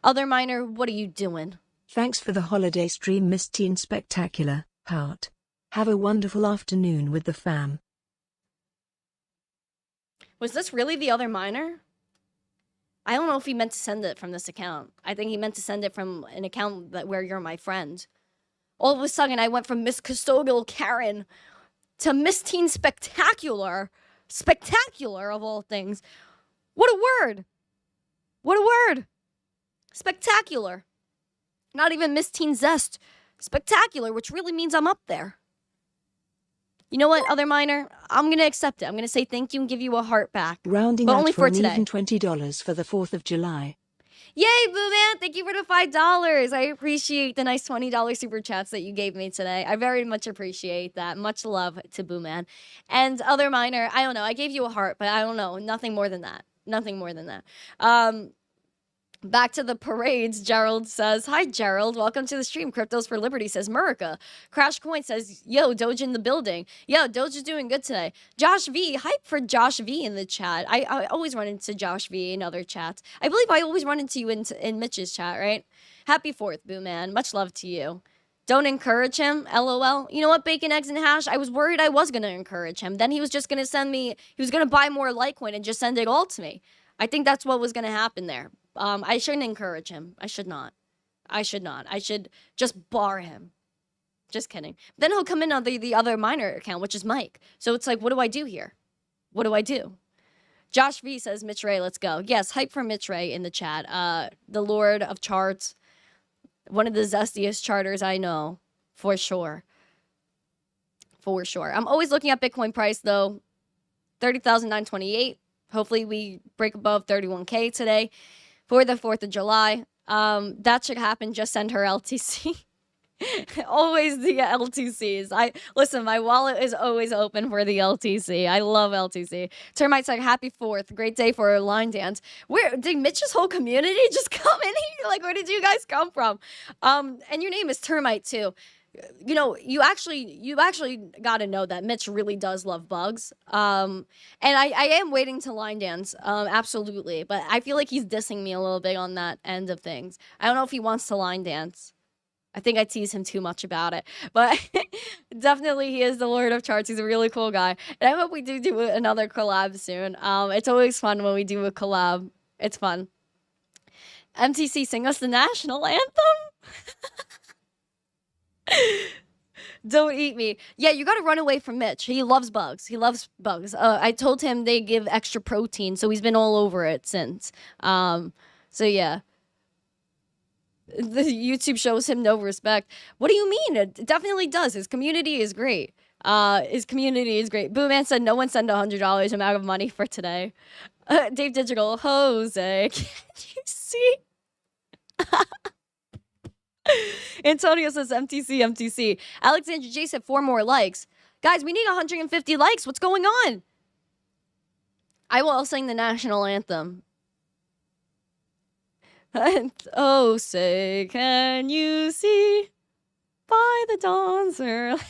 Other miner, what are you doing? Thanks for the holiday stream, Miss Teen Spectacular, heart. Have a wonderful afternoon with the fam. Was this really the other miner? I don't know if he meant to send it from this account. I think he meant to send it from an account where you're my friend. All of a sudden, I went from Miss Custodial Karen to Miss Teen Spectacular. Spectacular, of all things. What a word. What a word. Spectacular. Not even Miss Teen Zest. Spectacular, which really means I'm up there. You know what, other miner? I'm going to accept it. I'm going to say thank you and give you a heart back. Rounding but out only for for today. even $20 for the 4th of July. Yay, Boo Man. Thank you for the $5. I appreciate the nice $20 super chats that you gave me today. I very much appreciate that. Much love to Boo Man. And other miner, I don't know. I gave you a heart, but I don't know. Nothing more than that. Nothing more than that. Back to the parades, Gerald says, hi, Gerald. Welcome to the stream. Cryptos for Liberty says, Murica. Crash Coin says, yo, Doge in the building. Yo, Doge is doing good today. Josh V, hype for Josh V in the chat. I always run into Josh V in other chats. I believe I always run into you in Mitch's chat, right? Happy 4th, Boo Man. Much love to you. Don't encourage him, LOL. You know what, Bacon, Eggs, and Hash? I was worried I was going to encourage him. Then he was just going to send me, he was going to buy more Litecoin and just send it all to me. I think that's what was going to happen there. I shouldn't encourage him. I should not. I should just bar him. Just kidding. Then he'll come in on the other miner account, which is Mike. So it's like, what do I do here? What do I do? Josh V says, Mitch Ray, let's go. Yes, hype for Mitch Ray in the chat. The Lord of Charts. One of the zestiest charters I know. For sure. For sure. I'm always looking at Bitcoin price, though. 30,928. Hopefully we break above 31K today. For the 4th of July. That should happen. Just send her LTC. Always the LTCs. Listen, my wallet is always open for the LTC. I love LTC. Termite's like, happy 4th. Great day for a line dance. Where did Mitch's whole community just come in here? Like, where did you guys come from? And your name is Termite too. You know, you actually got to know that Mitch really does love bugs. And I am waiting to line dance, absolutely. But I feel like he's dissing me a little bit on that end of things. I don't know if he wants to line dance. I think I tease him too much about it. But definitely he is the Lord of Charts. He's a really cool guy. And I hope we do another collab soon. It's always fun when we do a collab. It's fun. MTC, sing us the national anthem? Don't eat me. Yeah, you gotta run away from Mitch. He loves bugs. He loves bugs. I told him they give extra protein, so he's been all over it since. So yeah. The YouTube shows him no respect. What do you mean? It definitely does. His community is great. Boo Man said no one send $100 amount of money for today. Dave Digital, Jose, can you see? Antonio says MTC. Alexandra J said 4 more likes. Guys, we need 150 likes. What's going on? I will sing the national anthem. Oh, say, can you see by the dawn's early?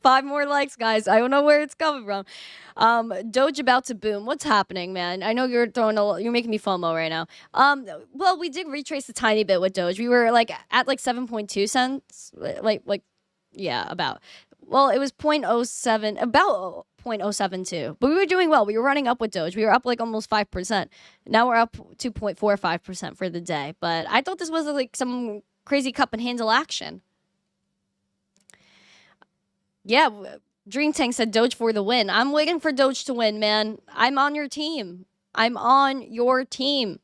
5 more likes, guys. I don't know where it's coming from. Doge about to boom. What's happening, man? I know you're you're making me FOMO right now. Well, we did retrace a tiny bit with Doge. We were like at like 7.2 cents. Yeah, about. Well, it was 0.07, about 0.072. But we were doing well. We were running up with Doge. We were up like almost 5%. Now we're up 2.45% for the day. But I thought this was like some crazy cup and handle action. Yeah, Dream Tank said Doge for the win. I'm waiting for Doge to win, man. I'm on your team. I'm on your team.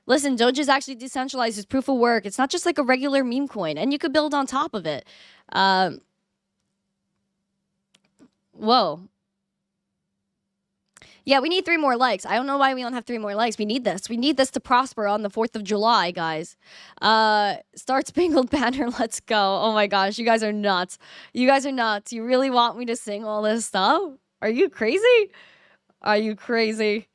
Listen, Doge is actually decentralized. It's proof of work. It's not just like a regular meme coin, and you could build on top of it. Whoa. Yeah, we need 3 more likes. I don't know why we don't have 3 more likes. We need this. We need this to prosper on the 4th of July, guys. Start Spangled Banner. Let's go. Oh my gosh, you guys are nuts. You guys are nuts. You really want me to sing all this stuff? Are you crazy? Are you crazy?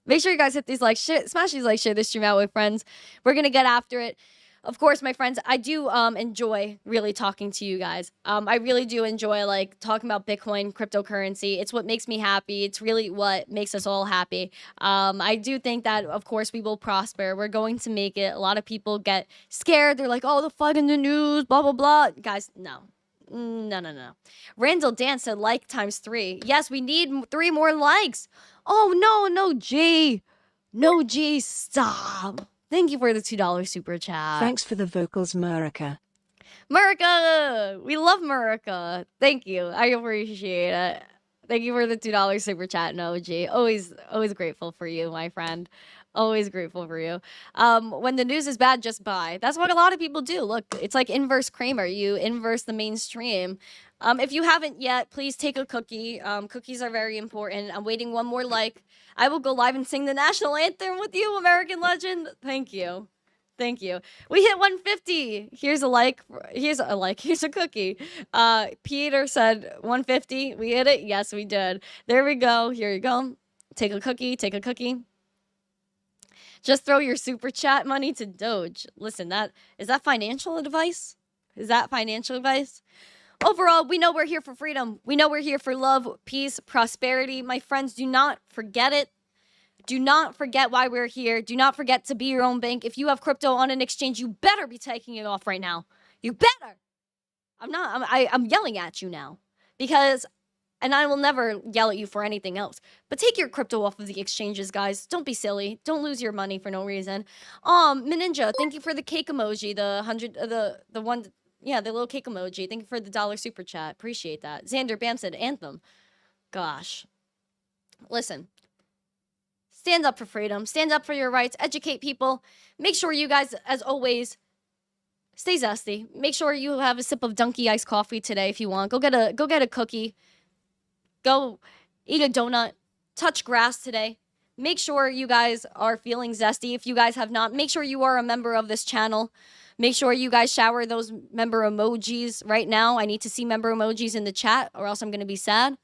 Make sure you guys hit these likes. Smash these likes. Share this stream out with friends. We're going to get after it. Of course, my friends, I do enjoy really talking to you guys. I really do enjoy like talking about Bitcoin, cryptocurrency. It's what makes me happy. It's really what makes us all happy. I do think that, of course, we will prosper. We're going to make it. A lot of people get scared. They're like, oh, the fight in the news, blah, blah, blah. Guys, no. No. Randall Dan said like times 3. Yes, we need 3 more likes. Oh, no, G. No, G, stop. Thank you for the $2 super chat. Thanks for the vocals, Murica. Murica! We love Murica. Thank you. I appreciate it. Thank you for the $2 super chat, no, G. Always grateful for you, my friend. Always grateful for you. When the news is bad, just buy. That's what a lot of people do. Look, it's like inverse Kramer. You inverse the mainstream. If you haven't yet, please take a cookie. Cookies are very important. I'm waiting 1 more like. I will go live and sing the national anthem with you, American legend. Thank you. Thank you. We hit 150. Here's a like. Here's a cookie. Peter said 150. We hit it. Yes, we did. There we go. Here you go. Take a cookie. Take a cookie. Just throw your super chat money to Doge. Listen, is that financial advice? Is that financial advice? Overall, we know we're here for freedom. We know we're here for love, peace, prosperity. My friends, do not forget it. Do not forget why we're here. Do not forget to be your own bank. If you have crypto on an exchange, you better be taking it off right now. You better. I'm yelling at you now because, and I will never yell at you for anything else, but take your crypto off of the exchanges, guys. Don't be silly. Don't lose your money for no reason. Meninja, thank you for the cake emoji, the one. Yeah, the little cake emoji. Thank you for the $1 super chat. Appreciate that. Xander Bam said anthem. Gosh. Listen. Stand up for freedom. Stand up for your rights. Educate people. Make sure you guys, as always, stay zesty. Make sure you have a sip of Dunky iced coffee today if you want. Go get a cookie. Go eat a donut. Touch grass today. Make sure you guys are feeling zesty. If you guys have not, make sure you are a member of this channel. Make sure you guys shower those member emojis right now. I need to see member emojis in the chat or else I'm going to be sad.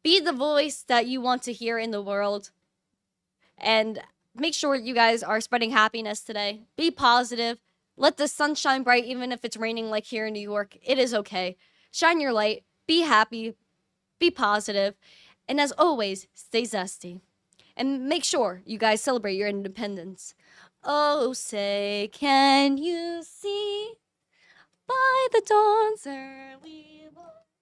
Be the voice that you want to hear in the world. And make sure you guys are spreading happiness today. Be positive. Let the sun shine bright even if it's raining like here in New York. It is okay. Shine your light. Be happy. Be positive. And as always, stay zesty. And make sure you guys celebrate your independence. Oh, say, can you see by the dawn's early light?